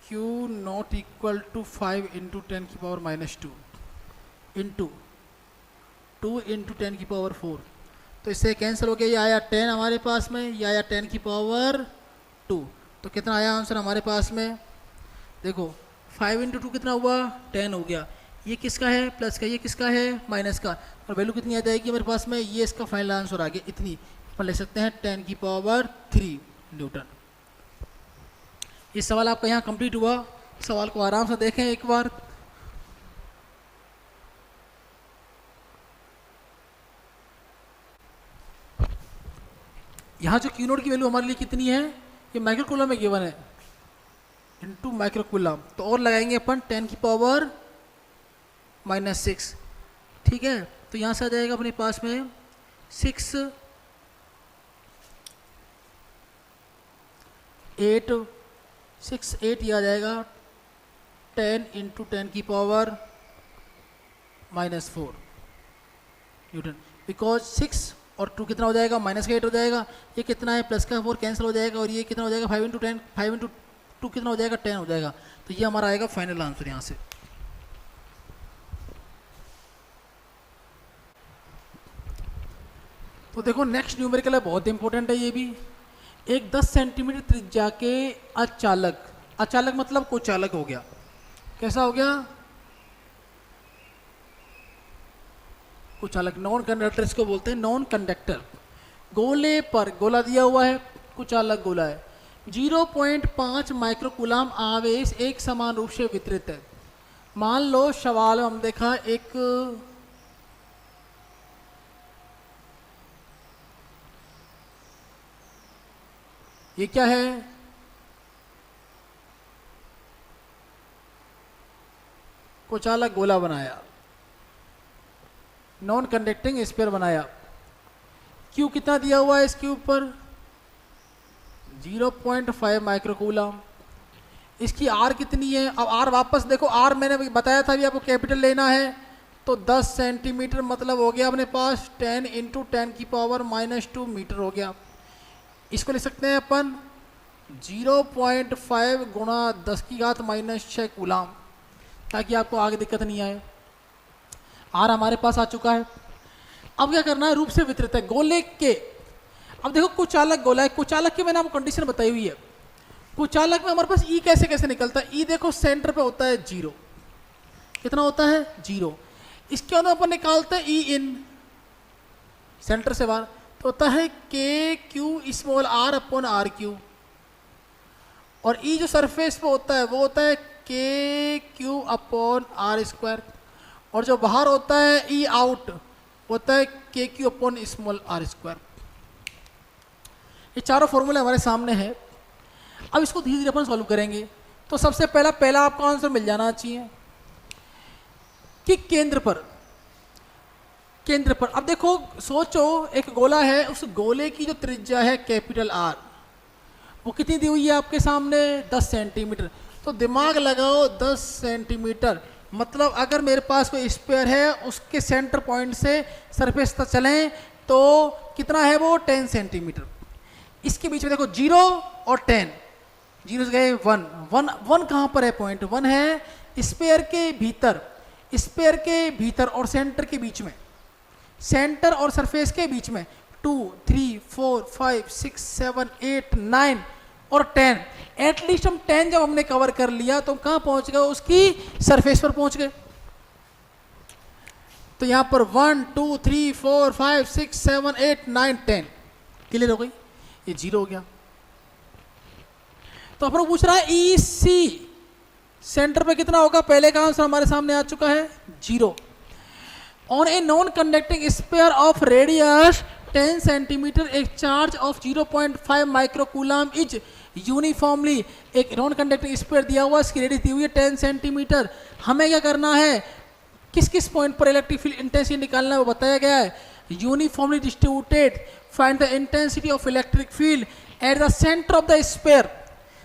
q naught equal to 5 into 10 की पावर -2 इंटू 2 इंटू 10 की पावर 4, तो इससे कैंसिल हो गया, ये आया 10 हमारे पास में, ये आया 10 की पावर 2, तो कितना आया आंसर हमारे पास में, देखो 5 इंटू 2 कितना हुआ, 10 हो गया, ये किसका है, प्लस का, ये किसका है, माइनस का, और वैल्यू कितनी आ जाएगी मेरे पास में, ये इसका फाइनल आंसर आ गया, इतनी अपन ले सकते हैं 10 की पावर 3 न्यूटन। ये सवाल आपका यहाँ कंप्लीट हुआ। सवाल को आराम से देखें एक बार। यहाँ जो क्यू नॉट की वैल्यू हमारे लिए कितनी है, ये माइक्रोकूलम में गिवन है, इनटू माइक्रोकूलम, तो और लगाएंगे अपन 10 की पावर -6, ठीक है। तो यहाँ से आ जाएगा अपने पास में 6 8 ये आ जाएगा 10 इंटू 10 की पावर -4 न्यूटन, बिकॉज 6 और 2 कितना हो जाएगा, -8 हो जाएगा, ये कितना है, प्लस का 4 कैंसिल हो जाएगा, और ये कितना हो जाएगा 5 इंटू 2 कितना हो जाएगा, 10 हो जाएगा। तो ये हमारा आएगा फाइनल आंसर यहाँ से। तो देखो नेक्स्ट न्यूमेरिकल है, बहुत इंपॉर्टेंट है ये भी। एक 10 सेंटीमीटर त्रिज्या के अचालक, अचालक मतलब कुचालक हो गया, कैसा हो गया, कुचालक, नॉन कंडक्टर इसको बोलते हैं, नॉन कंडक्टर। गोले पर, गोला दिया हुआ है, कुचालक गोला है, 0.5 माइक्रोकूलम आवेश एक समान रूप से वितरित है। मान लो सवाल हम देखा, एक ये क्या है, कुचालक गोला बनाया, नॉन कंडक्टिंग स्फीयर बनाया। क्यू कितना दिया हुआ है इसके ऊपर, 0.5 माइक्रोकूलम। इसकी आर कितनी है, अब आर वापस देखो, आर मैंने बताया था अभी आपको कैपिटल लेना है, तो 10 सेंटीमीटर मतलब हो गया अपने पास 10 × 10⁻² मीटर हो गया। इसको लिख सकते हैं अपन 0.5 × 10⁻⁻6 कूलम, ताकि आपको आगे दिक्कत नहीं आए। आर हमारे पास आ चुका है। अब क्या करना है, रूप से वितरित है गोले के। अब देखो कुचालक गोला है, कुचालक की मैंने आपको कंडीशन बताई हुई है। कुचालक में हमारे पास ई कैसे कैसे निकलता है, ई देखो सेंटर पे होता है 0, कितना होता है 0। इसके अंदर अपन निकालते हैं ई इन, सेंटर से बाहर तो होता है KQ⁻r/r³, और ई जो सरफेस पे होता है वो होता है KQ/r², और जो बाहर होता है ई आउट होता है KQ/r²। ये चारों फॉर्मूले हमारे सामने हैं। अब इसको धीरे धीरे अपन सॉल्व करेंगे। तो सबसे पहला आपको आंसर मिल जाना चाहिए कि केंद्र पर अब देखो सोचो, एक गोला है, उस गोले की जो त्रिज्या है कैपिटल R, वो कितनी दी हुई है आपके सामने, 10 सेंटीमीटर। तो दिमाग लगाओ 10 सेंटीमीटर, मतलब अगर मेरे पास कोई स्फीयर है उसके सेंटर पॉइंट से सरफेस तक चलें तो कितना है वो, 10 सेंटीमीटर। इसके बीच में देखो 0 और 10, 0 से गए 1 कहाँ पर है, पॉइंट 1 है स्फीयर के भीतर और सेंटर के बीच में, सेंटर और सरफेस के बीच में 2 3 4 5 6 7 8 9 और 10। एटलीस्ट हम 10 जब हमने कवर कर लिया तो कहाँ पहुंच गए, उसकी सरफेस पर पहुंच गए। तो यहां पर 1 2 3 4 5 6 7 8 9 10 क्लियर हो गई, ये 0 हो गया। तो अपन पूछ रहा है ई सी सेंटर पे कितना होगा, पहले का आंसर हमारे सामने आ चुका है 0। On a non conducting sphere of radius 10 centimetre एक charge of 0.5 microcoulomb is uniformly, एक नॉन कंडक्टिंग स्फीयर दिया हुआ, इसकी रेडियस दी हुई है 10 सेंटीमीटर। हमें क्या करना है, किस किस पॉइंट पर इलेक्ट्रिक फील्ड इंटेंसिटी निकालना है वो बताया गया है। Uniformly distributed, find the intensity of electric field at the centre of the sphere,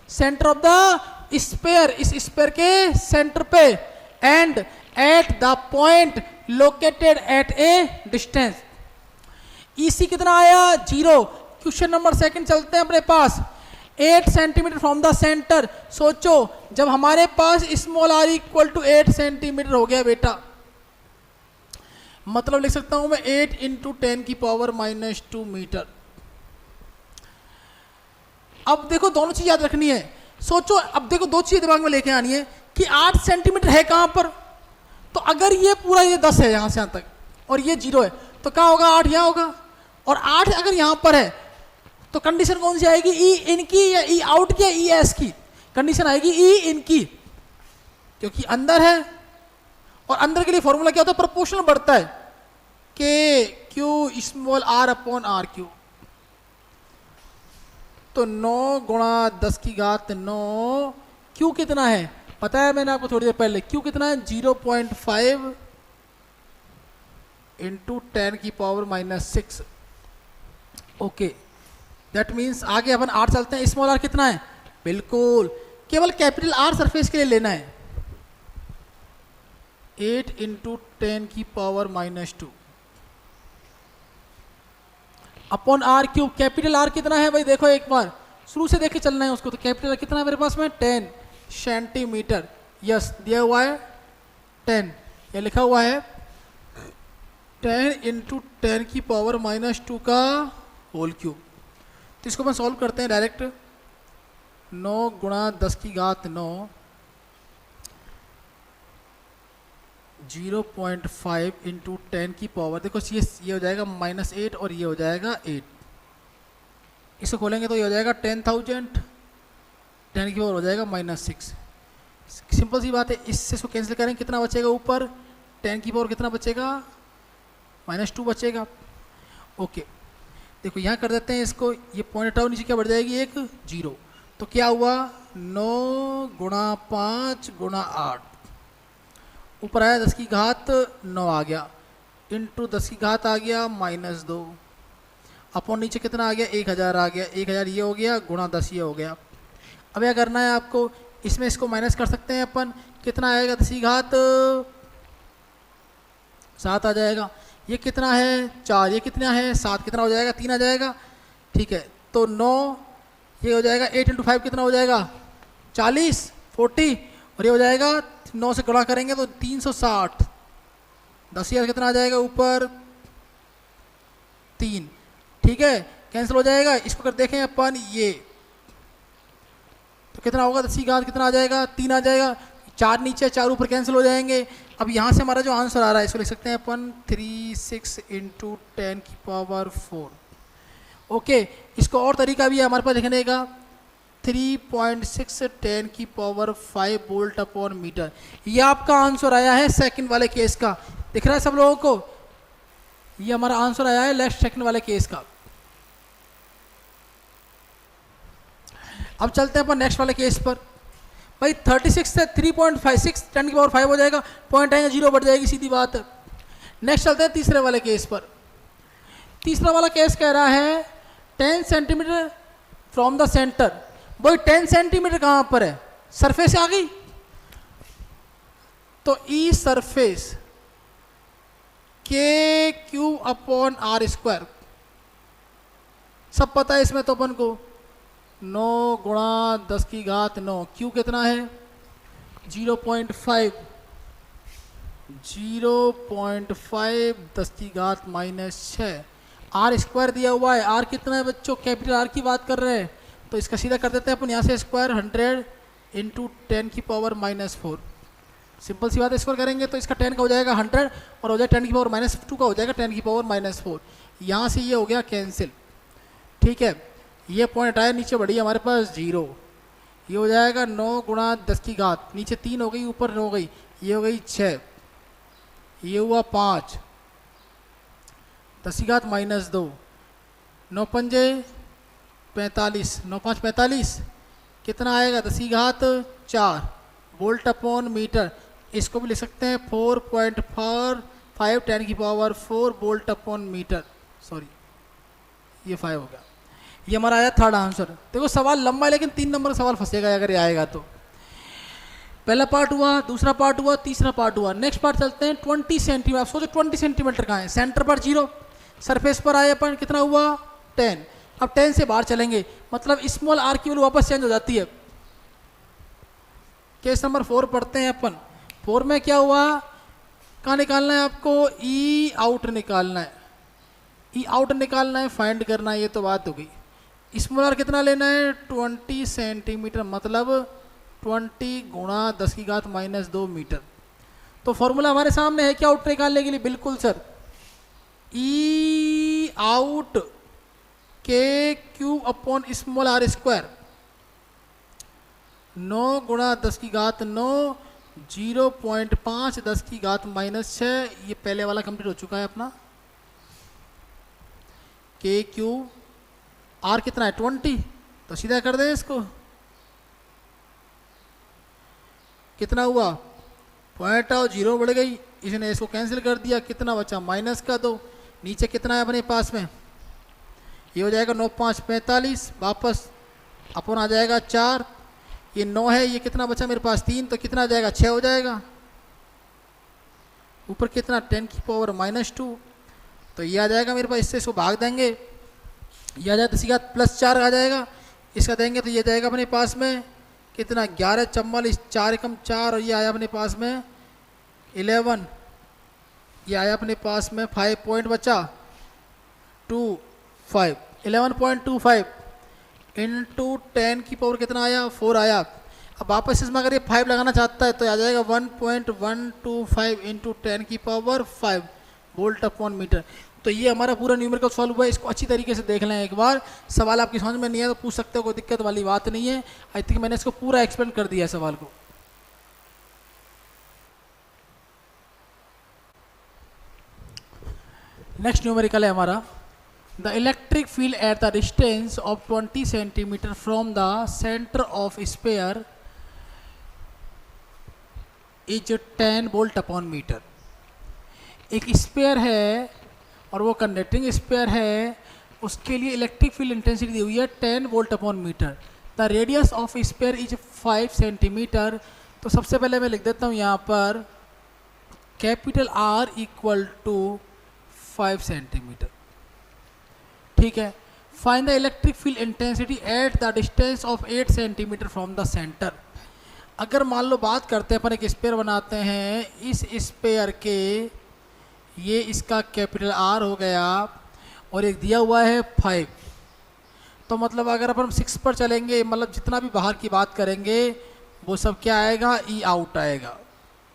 centre of the sphere, इस स्फीयर के सेंटर पे, and at the point located at a distance. EC कितना आया 0। क्वेश्चन नंबर सेकंड चलते हैं अपने पास, 8 सेंटीमीटर फ्रॉम द सेंटर। सोचो जब हमारे पास स्मॉल r = 8 सेंटीमीटर हो गया बेटा, मतलब लिख सकता हूं मैं 8 × 10⁻⁻² मीटर। अब देखो दोनों चीज याद रखनी है। सोचो अब देखो दो चीजें दिमाग में लेके आनी है कि 8 सेंटीमीटर है कहां पर, तो अगर ये पूरा ये 10 है यहां से यहां तक और ये 0 है तो क्या होगा, 8 यहां होगा, और 8 अगर यहां पर है तो कंडीशन कौन सी आएगी, ई इन की या ई आउट की या ई एस की, कंडीशन आएगी ई इन की, क्योंकि अंदर है और अंदर के लिए फॉर्मूला क्या होता है, प्रोपोर्शनल बढ़ता है KQ⁻r/r³। तो 9 × 10⁻⁹, Q कितना है पता है मैंने आपको थोड़ी देर पहले, Q कितना है 0.5 × 10⁻⁻6। ओके, दैट मीन्स आगे अपन R चलते हैं। स्मॉल r कितना है, बिल्कुल केवल कैपिटल R सरफेस के लिए लेना है, 8 × 10⁻⁻² अपॉन r³। कैपिटल R कितना है भाई, देखो एक बार शुरू से देख के चलना है उसको। तो कैपिटल R कितना है मेरे पास में 10 सेंटीमीटर, यस दिया हुआ है 10, ये लिखा हुआ है 10 × 10⁻⁻² का होल क्यूब। तो इसको अपन सॉल्व करते हैं डायरेक्ट। 9 × 10⁻⁹, 0.5 × 10⁻, देखो ये हो जाएगा -8 और ये हो जाएगा 8। इसको खोलेंगे तो ये हो जाएगा 10,000, 10 हो जाएगा -6। सिंपल सी बात है, इससे इसको कैंसिल करेंगे कितना बचेगा ऊपर, 10 कितना बचेगा, -2 बचेगा। ओके, देखो यहाँ कर देते हैं इसको, ये पॉइंट हटाओ, नीचे क्या बढ़ जाएगी एक 0। तो क्या हुआ 9 गुणा 5 गुणा 8, ऊपर आया 10 की घात 9 आ गया, इंटू 10 की घात आ गया -2, अपॉन नीचे कितना आ गया 1000 आ गया, 1000 ये हो गया गुणा 10 ये हो गया। अब क्या करना है आपको, इसमें इसको माइनस कर सकते हैं अपन, कितना आएगा 10 की घात 7 आ जाएगा, ये कितना है 4, ये कितना है 7, कितना हो जाएगा 3 आ जाएगा। ठीक है, तो 9 ये हो जाएगा 8 × 5 कितना हो जाएगा 40 40, और ये हो जाएगा 9 से गुणा करेंगे तो 360, 10,000 कितना आ जाएगा ऊपर 3। ठीक है, कैंसिल हो जाएगा, इसको कर देखें अपन, ये तो कितना होगा 10 की घात कितना आ जाएगा 3 आ जाएगा, 4 नीचे 4 ऊपर कैंसिल हो जाएंगे। अब यहाँ से हमारा जो आंसर आ रहा है इसको लिख सकते हैं अपन 36 × 10⁴। ओके, इसको और तरीका भी है हमारे पास लिखने का, 3.6 10⁵ वोल्ट अपॉन मीटर। ये आपका आंसर आया है सेकंड वाले केस का, दिख रहा है सब लोगों को, ये हमारा आंसर आया है लेफ्ट सेकंड वाले केस का। अब चलते हैं अपन नेक्स्ट वाले केस पर। भाई 36 से 3.56 10⁵ हो जाएगा, पॉइंट आएंगे 0 बढ़ जाएगी, सीधी बात है। नेक्स्ट चलते हैं तीसरे वाले केस पर। तीसरा वाला केस कह रहा है 10 सेंटीमीटर फ्रॉम द सेंटर। भाई 10 सेंटीमीटर कहाँ पर है, सरफेस आ गई, तो ई सरफेस K³ अपॉन R², सब पता है इसमें तो अपन को, 9 गुणा 10 की घात 9, क्यू कितना है 0.5, 0.5 10 की घात -6, R² दिया हुआ है, R कितना है बच्चों, कैपिटल R की बात कर रहे हैं, तो इसका सीधा कर देते हैं अपन यहाँ से स्क्वायर 100 × 10⁻⁻4, सिंपल सी बात है, स्क्वायर करेंगे तो इसका 10 का हो जाएगा 100 और हो जाएगा 10⁻⁻2 का हो जाएगा 10⁻⁻4, यहाँ से ये हो गया कैंसिल। ठीक है, ये पॉइंट आया नीचे बढ़ी हमारे पास 0, ये हो जाएगा 9 गुणा 10 की घात, नीचे 3 हो गई ऊपर 9 हो गई, ये हो गई 6, ये हुआ 5, 10 की घात -2, 9 पंजे 45, 9 5 45, कितना आएगा 10 की घात 4 वोल्ट अपॉन मीटर। इसको भी लिख सकते हैं 4.45 10⁴ वोल्ट अपॉन मीटर, सॉरी ये 5 हो गया। ये हमारा आया थर्ड आंसर। देखो सवाल लंबा है लेकिन 3 नंबर का सवाल फंसेगा अगर ये आएगा तो। पहला पार्ट हुआ, दूसरा पार्ट हुआ, तीसरा पार्ट हुआ। नेक्स्ट पार्ट चलते हैं 20 सेंटीमीटर। आप सोचो 20 सेंटीमीटर कहाँ है, सेंटर पर 0, सरफेस पर आए अपन कितना हुआ 10, अब 10 से बाहर चलेंगे मतलब स्मॉल आर की वैल्यू वापस चेंज हो जाती है। केस नंबर 4 पढ़ते हैं अपन। 4 में क्या हुआ, कहाँ निकालना है आपको, ई आउट निकालना है, ई आउट निकालना है, फाइंड करना है, ये तो बात हो गई। स्मॉल आर कितना लेना है 20 सेंटीमीटर, मतलब 20 गुणा 10 की घात -2 मीटर। तो फॉर्मूला हमारे सामने है क्या आउट निकालने के लिए, बिल्कुल sir, E out K³ upon small R², 9 गुणा 10 की घात 9, 0.5 10 की घात -6, ये पहले वाला कंप्लीट हो चुका है अपना। K³ R कितना है 20, तो सीधा कर दें इसको, कितना हुआ पॉइंट आओ 0 बढ़ गई, इसने इसको कैंसिल कर दिया, कितना बचा माइनस का 2, नीचे कितना है अपने पास में, ये हो जाएगा 9 5 45, वापस अपन आ जाएगा 4, ये 9 है, ये कितना बचा मेरे पास 3, तो कितना आ जाएगा 6 हो जाएगा, ऊपर कितना 10⁻⁻2, तो ये आ जाएगा मेरे पास, इससे इसको भाग देंगे, ये आ जाएगा 10 की घात +4 आ जाएगा, इसका देंगे तो ये जाएगा अपने पास में कितना 11 44, 4 एकम 4, और ये आया अपने पास में 11, ये आया अपने पास में 5 पॉइंट बचा 25, 11.25 इंटू 10 की पावर कितना आया 4 आया। अब वापस इसमें अगर ये 5 लगाना चाहता है तो आ जाएगा 1.125 इंटू 10 की पावर 5 वोल्ट अपॉन मीटर। तो ये हमारा पूरा न्यूमेरिकल सॉल्व हुआ है। इसको अच्छी तरीके से देख लें एक बार, सवाल आपकी समझ में नहीं है तो पूछ सकते हो, कोई दिक्कत वाली बात नहीं है। आई थिंक मैंने इसको पूरा एक्सप्लेन कर दिया है सवाल को। नेक्स्ट न्यूमेरिकल है हमारा The electric field at the distance of 20 centimeter from the center of sphere is 10 volt upon meter. एक स्पेयर है और वो कंडक्टिंग स्पेयर है, उसके लिए इलेक्ट्रिक फील्ड इंटेंसिटी दी हुई है 10 volt upon metre. The radius of sphere is 5 centimetre. तो सबसे पहले मैं लिख देता हूँ यहाँ पर capital R equal to 5 centimetre. ठीक है. Find the electric field intensity at the distance of 8 centimetre from the centre. अगर मान लो बात करते हैं, अपन एक स्पेयर बनाते हैं, इस स्पेयर के ये इसका कैपिटल R हो गया और एक दिया हुआ है 5. तो मतलब अगर अपन 6 पर चलेंगे, मतलब जितना भी बाहर की बात करेंगे वो सब क्या आएगा, ई आउट आएगा.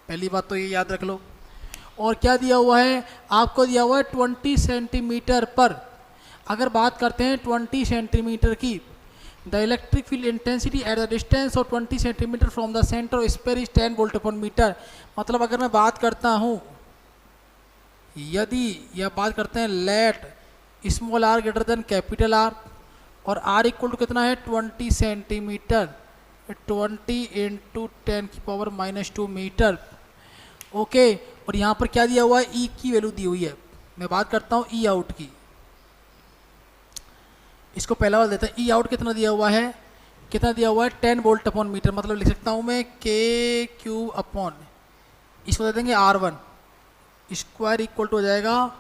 पहली बात तो ये याद रख लो. और क्या दिया हुआ है, आपको दिया हुआ है 20 सेंटीमीटर पर. अगर बात करते हैं 20 सेंटीमीटर की, the electric field intensity at the distance of 20 centimetre from the centre of sphere is 10 volt पर मीटर. मतलब अगर मैं बात करता हूँ, यदि यह बात करते हैं let small r greater than capital R और r इक्वल टू कितना है 20 सेंटीमीटर, 20 इंटू 10 की पावर -2 मीटर. ओके. और यहाँ पर क्या दिया हुआ है, E की वैल्यू दी हुई है. मैं बात करता हूँ E आउट की. इसको पहला वाला देता है. E आउट कितना दिया हुआ है, कितना दिया हुआ है 10 वोल्ट अपॉन मीटर. मतलब लिख सकता हूँ मैं KQ अपॉन, इसको दे देंगे R1 स्क्वायर इक्वल टू हो जाएगा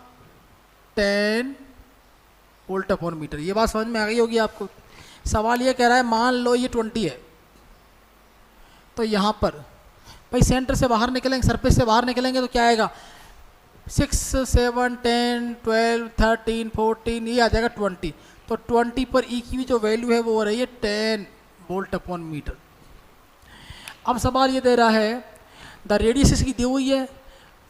10 वोल्ट अपॉन मीटर. ये बात समझ में आ गई होगी आपको. सवाल ये कह रहा है मान लो ये 20 है, तो यहाँ पर भाई सेंटर से बाहर निकलेंगे, सरफेस से बाहर निकलेंगे तो क्या आएगा, 6, 7, 10, 12, 13, 14, ये आ जाएगा 20. तो 20 पर E की जो वैल्यू है वो हो रही है 10 वोल्ट अपॉन मीटर. अब सवाल ये दे रहा है द रेडियस इसकी दी हुई है,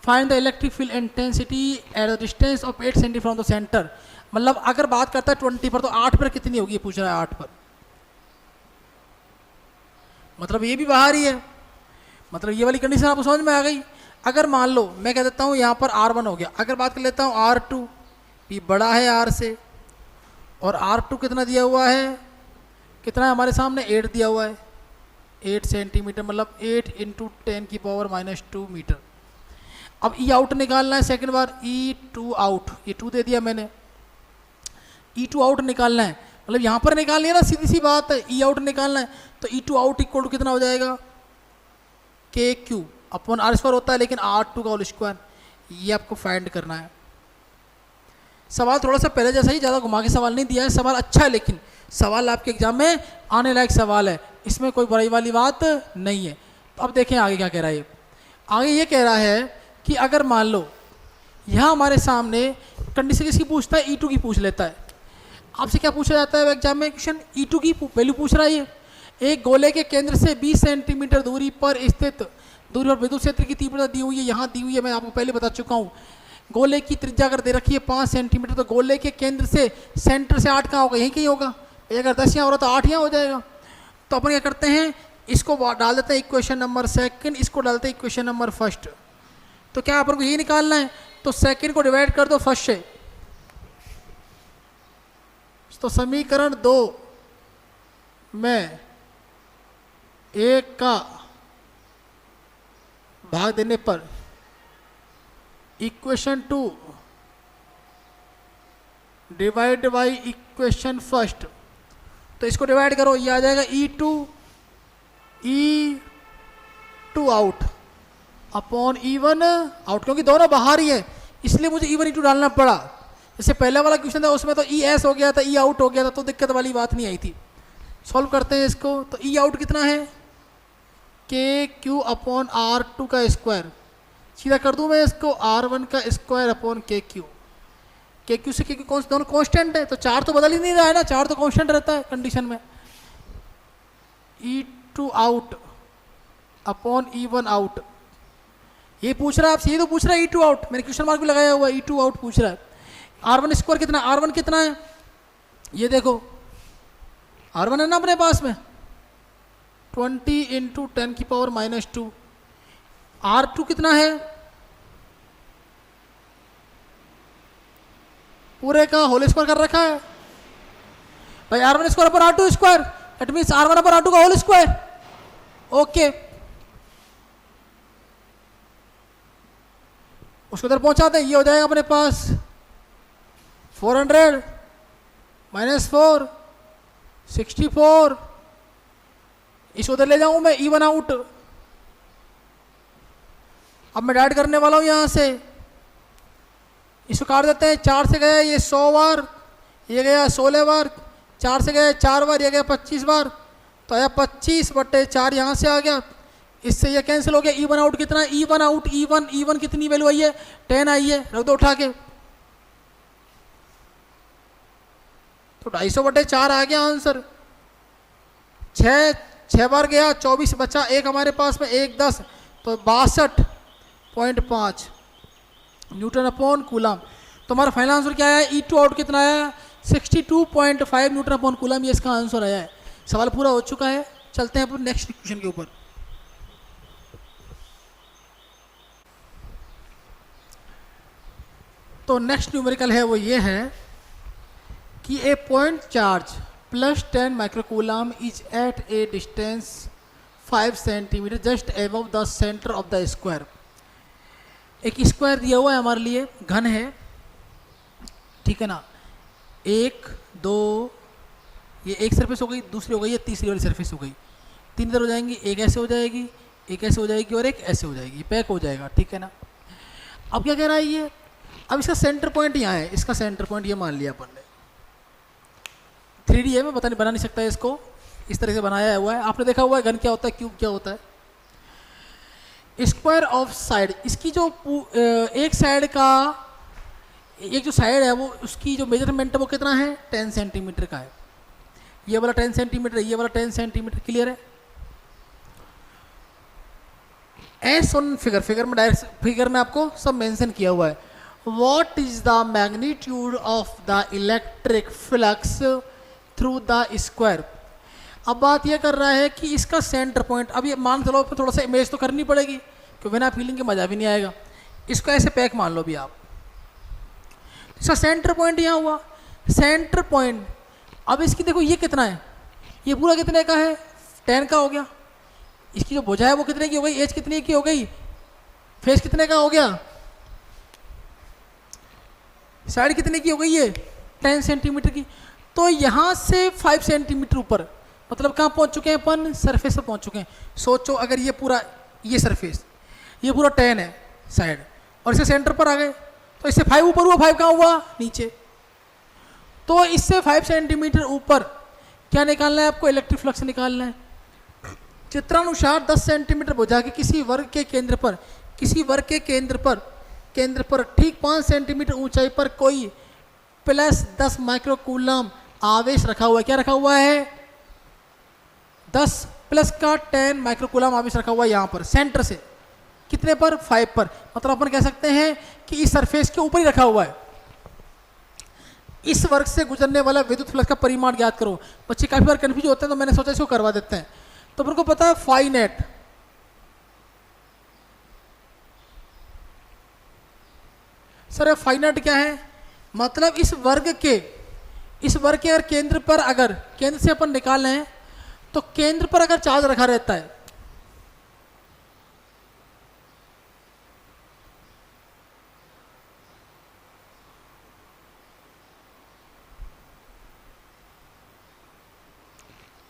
find the electric field intensity at the distance of 8 centi from the centre. मतलब अगर बात करता है 20 पर, तो 8 पर कितनी होगी पूछ रहा है. 8 पर मतलब ये भी बाहर ही है. मतलब ये वाली कंडीशन आपको समझ में आ गई. अगर मान लो मैं कह देता हूँ यहाँ पर R1 हो गया, अगर बात कर लेता हूँ R2, भी बड़ा है R से, और R2 कितना दिया हुआ है, कितना है हमारे सामने 8 दिया हुआ है, 8 सेंटीमीटर, मतलब 8 इंटू 10 की पावर -2 मीटर. अब E आउट निकालना है सेकंड बार, E2 आउट, ये 2 दे दिया मैंने. E2 आउट निकालना है, मतलब यहाँ पर निकालनी है ना, सीधी सी बात है. E आउट निकालना है तो E2 आउट इक्वल टू कितना हो जाएगा, KQ अपॉन R² होता है, लेकिन R2 का होल स्क्वायर. ये आपको फाइंड करना है. सवाल थोड़ा सा पहले जैसा ही, ज़्यादा घुमा के सवाल नहीं दिया है. सवाल अच्छा है, लेकिन सवाल आपके एग्जाम में आने लायक सवाल है, इसमें कोई बुराई वाली बात नहीं है. तो अब देखें आगे क्या कह रहा है. आगे ये कह रहा है कि अगर मान लो यहाँ हमारे सामने कंडीशन किसकी पूछता है, E2 की पूछ लेता है. आपसे क्या पूछा जाता है एग्जाम में, क्वेश्चन E2 की वैल्यू पूछ रहा है. एक गोले के केंद्र से 20 सेंटीमीटर दूरी पर स्थित दूरी पर विद्युत क्षेत्र की तीव्रता दी हुई है, यहाँ दी हुई है, मैं आपको पहले बता चुका हूँ. गोले की त्रिज्या अगर दे रखी है 5 सेंटीमीटर, तो गोले के केंद्र से सेंटर से 8 कहाँ होगा, यहीं कहीं होगा. अगर 10 यहाँ हो रहा तो 8 यहाँ हो जाएगा. तो अपन क्या करते हैं, इसको डाल देते हैं इक्वेशन नंबर सेकंड, इसको डालते हैं इक्वेशन नंबर फर्स्ट. तो क्या अपन को यही निकालना है, तो सेकंड को डिवाइड कर दो फर्स्ट से. तो समीकरण 2 में 1 का भाग देने पर equation 2 divide by equation first, तो इसको डिवाइड करो, ये आ जाएगा E2 out upon E1 out, क्योंकि दोनों बाहर ही है इसलिए मुझे E1 E2 डालना पड़ा. जैसे पहले वाला क्वेश्चन था उसमें तो ES हो गया था, E आउट हो गया था, तो दिक्कत वाली बात नहीं आई थी. सॉल्व करते हैं इसको. तो E आउट कितना है, KQ अपॉन R2 का स्क्वायर. सीधा कर दूं मैं इसको, R1 का स्क्वायर अपॉन KQ. KQ से KQ दोनों कांस्टेंट है, तो 4 तो बदल ही नहीं रहा है ना, 4 तो कांस्टेंट रहता है कंडीशन में. E2 out upon E1 out, ये पूछ रहा है आपसे, ये तो पूछ रहा है E2 आउट, मैंने क्वेश्चन मार्क भी लगाया हुआ है. E2 आउट पूछ रहा है. R1 स्क्वायर कितना, R1 कितना है, ये देखो R1 है ना अपने पास में 20 इंटू 10 की पावर -2. R2 कितना है, पूरे का होल स्क्वायर कर रखा है भाई, R1 स्क्वायर पर R2 square, that means R1 पर R2 का होल स्क्वायर। ओके, उसको उधर पहुंचाते हैं, ये हो जाएगा अपने पास 400 माइनस 4 64, इसको उधर ले जाऊं मैं, इवन आउट। अब मैं डाइट करने वाला हूं यहां से, इसको काट देते हैं, 4 से गया ये 100 बार, ये गया 16 बार, 4 से गया 4 बार, ये गया 25 बार, तो आया 25/4 यहाँ से आ गया, इससे ये कैंसिल हो गया। इवन आउट कितना है, इवन आउट इवन कितनी वैल्यू आई है, 10 आई है, रख दो उठा के, तो 250/4 आ गया आंसर। 6 बार गया, 24 बचा, एक हमारे पास में 1 10, तो 62.5 न्यूटन अपॉन कूलम। तो हमारा फाइनल आंसर क्या आया, E2 आउट कितना आया, 62.5 न्यूटन अपॉन कूलम, ये इसका आंसर आया है। सवाल पूरा हो चुका है, चलते हैं अपन नेक्स्ट क्वेश्चन के ऊपर। तो नेक्स्ट न्यूमेरिकल है वो ये है कि a point charge plus 10 microcoulomb is at a distance 5 centimetre just above the centre of the square. एक स्क्वायर दिया हुआ है हमारे लिए, घन है, ठीक है ना, 1 2, ये एक सरफेस हो गई, दूसरी हो गई, ये तीसरी वाली सरफेस हो गई, 3 इधर हो जाएंगी, एक ऐसे हो जाएगी, एक ऐसे हो जाएगी और एक ऐसे हो जाएगी, पैक हो जाएगा, ठीक है ना। अब क्या कह रहा है ये, अब इसका सेंटर पॉइंट यहाँ है, इसका सेंटर पॉइंट ये मान लिया अपन ने, 3D है, मैं बता नहीं बना नहीं सकता इसको, इस तरह से बनाया हुआ है, आपने देखा हुआ है घन क्या होता है, क्यूब क्या होता है। स्क्वायर ऑफ साइड, इसकी जो एक साइड का, एक जो साइड है वो, उसकी जो मेजरमेंट है वो कितना है, 10 सेंटीमीटर का है, ये वाला 10 सेंटीमीटर, ये वाला 10 सेंटीमीटर, क्लियर है। एस ऑन फिगर में डायरेक्ट फिगर में आपको सब मेंशन किया हुआ है। What is the magnitude of the electric flux through the square. अब बात यह कर रहा है कि इसका सेंटर पॉइंट, अब ये मान चलो थोड़ा सा इमेज तो करनी पड़ेगी क्योंकि बिना फीलिंग के मजा भी नहीं आएगा। इसको ऐसे पैक मान लो भी आप, इसका सेंटर पॉइंट यहाँ हुआ, सेंटर पॉइंट। अब इसकी देखो ये कितना है, ये पूरा कितने का है, 10 का हो गया। इसकी जो भुजा है वो कितने की हो गई, एज कितने की हो गई, फेस कितने का हो गया, साइड कितने की हो गई, ये 10 सेंटीमीटर की। तो यहाँ से 5 सेंटीमीटर ऊपर, मतलब कहाँ पहुँच चुके हैं अपन, सरफेस पर पहुँच चुके हैं। सोचो अगर ये पूरा, ये सरफेस, ये पूरा 10 है साइड, और इसके सेंटर पर आ गए, तो इससे 5 ऊपर हुआ, 5 कहाँ हुआ, नीचे। तो इससे 5 सेंटीमीटर ऊपर क्या निकालना है आपको, इलेक्ट्रिक फ्लक्स निकालना है। चित्रानुसार 10 सेंटीमीटर भुजा के किसी वर्ग के केंद्र पर, किसी वर्ग के केंद्र पर ठीक 5 सेंटीमीटर ऊंचाई पर कोई प्लस 10 माइक्रोकूलम आवेश रखा हुआ है। क्या रखा हुआ है, 10 प्लस का 10 माइक्रोकूलम आवेश रखा हुआ है यहाँ पर, सेंटर से कितने पर, 5 पर। मतलब अपन कह सकते हैं कि इस सरफेस के ऊपर ही रखा हुआ है। इस वर्ग से गुजरने वाला विद्युत फ्लक्स का परिमाण ज्ञात करो। बच्चे काफी बार कंफ्यूज होते हैं, तो मैंने सोचा इसको करवा देते हैं। तो अपन को पता है phi net, sir phi net क्या है, मतलब इस वर्ग के अगर केंद्र पर, अगर केंद्र से अपन निकाल लें तो केंद्र पर अगर चार्ज रखा रहता है,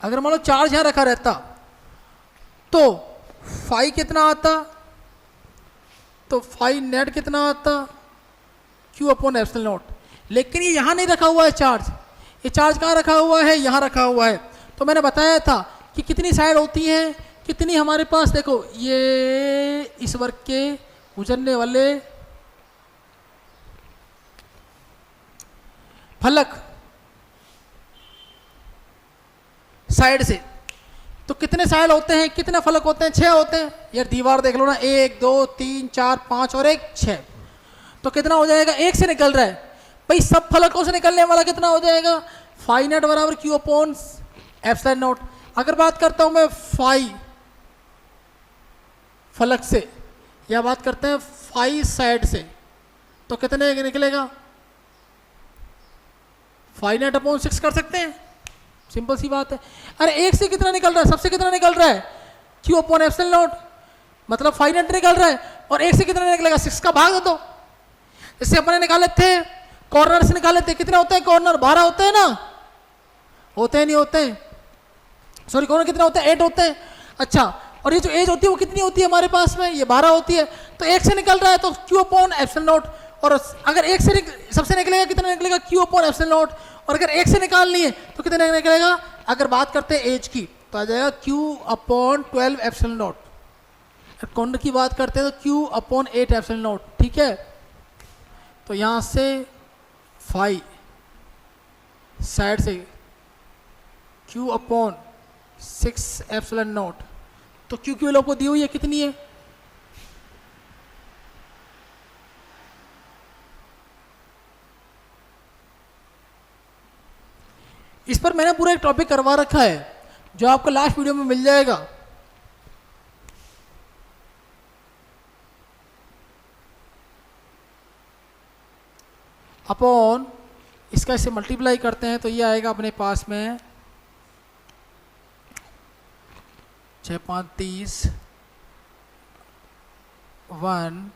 अगर मान लो चार्ज यहां रखा रहता तो फाई कितना आता, तो फाई नेट कितना आता, Q अपॉन एप्सिलॉन नॉट। लेकिन ये यहां नहीं रखा हुआ है चार्ज, ये चार्ज कहाँ रखा हुआ है, यहां रखा हुआ है। तो मैंने बताया था कि कितनी साइड होती हैं, कितनी हमारे पास, देखो ये इस वर्ग के गुजरने वाले फलक साइड से, तो कितने साइड होते हैं, कितने फलक होते हैं, 6 होते हैं। यार दीवार देख लो ना, 1 2 3 4 5 और 1 6, तो कितना हो जाएगा, 1 से निकल रहा है भाई, सब फलकों से निकलने वाला कितना हो जाएगा, फाई नेट बराबर Q अपॉन एप्सिलॉन नॉट। अगर बात करता हूं मैं फाई फलक से, या बात करते हैं फाई साइड से, तो कितने निकलेगा, फाइव नेट अपॉन 6 कर सकते हैं, सिंपल सी बात है। अरे एक से कितना निकल रहा है, सबसे कितना निकल रहा है, क्यू अपॉन एप्सिलॉन नॉट, मतलब फाइव नेट निकल रहा है, और एक से कितना निकलेगा, 6 का भाग दे दो। इससे अपने निकाले थे, कॉर्नर से निकाले थे, कितने होते हैं कॉर्नर, 12 होते हैं ना, होते हैं नहीं होते हैं, सॉरी कॉर्नर कितने होते हैं, 8 होते हैं। अच्छा, और ये जो एज होती है वो कितनी होती है हमारे पास में, ये 12 होती है। तो एक से निकल रहा है तो क्यू अपॉन एप्सिलॉन नॉट, और अगर एक से सबसे निकलेगा कितना निकलेगा, क्यू अपॉन एप्सिलॉन नॉट, और अगर एक से निकालनी है तो कितना निकलेगा, अगर बात करते हैं एज की तो आ जाएगा Q upon 12 epsilon not, corner की बात करते हैं तो क्यू अपॉन 8 एप्सिलॉन नॉट, ठीक है। तो यहाँ से 5 साइड से क्यू अपॉन 6 एप्सिलॉन नॉट, तो क्यू की वैल्यू आपको दी हुई है कितनी है, इस पर मैंने पूरा एक टॉपिक करवा रखा है जो आपको लास्ट वीडियो में मिल जाएगा। अपॉन इसका इसे मल्टीप्लाई करते हैं तो ये आएगा अपने पास में 6 5 30 1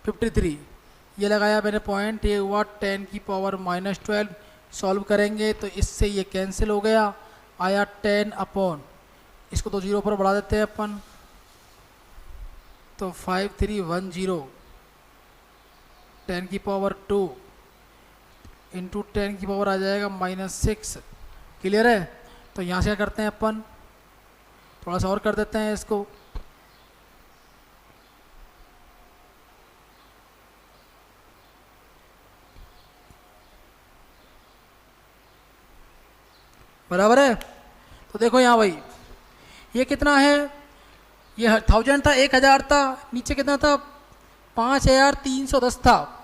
53, ये लगाया मैंने पॉइंट, ये हुआ 10 की पावर -12। सॉल्व करेंगे तो इससे ये कैंसिल हो गया, आया 10 अपॉन, इसको तो 0 पर बढ़ा देते हैं अपन, तो 5310 10 की पावर 2 इंटू 10 की पावर आ जाएगा -6। क्लियर है। तो यहाँ से क्या करते हैं अपन, थोड़ा सा और कर देते हैं इसको, बराबर है। तो देखो यहाँ भाई ये कितना है, ये 1000 था, 1000 था, नीचे कितना था 5310 था,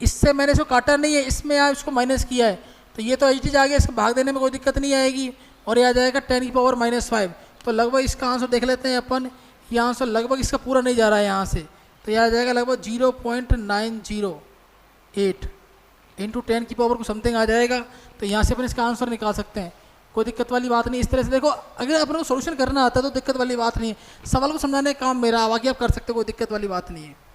इससे मैंने इसको काटा नहीं है, इसमें यहाँ इसको माइनस किया है, तो ये तो एच आ गया, इसको भाग देने में कोई दिक्कत नहीं आएगी, और ये आ जाएगा 10 की पावर -5। तो लगभग इसका आंसर देख लेते हैं अपन, ये आंसर लगभग इसका पूरा नहीं जा रहा है यहाँ से, तो यह आ जाएगा लगभग 0.908 इंटू 10 की पावर को समथिंग आ जाएगा। तो यहाँ से अपन इसका आंसर निकाल सकते हैं, कोई दिक्कत वाली बात नहीं। इस तरह से देखो, अगर अपन को सोल्यूशन करना आता है तो दिक्कत वाली बात नहीं है, सवाल को समझाने का काम मेरा, बाकी आप कर सकते हो, कोई दिक्कत वाली बात नहीं है।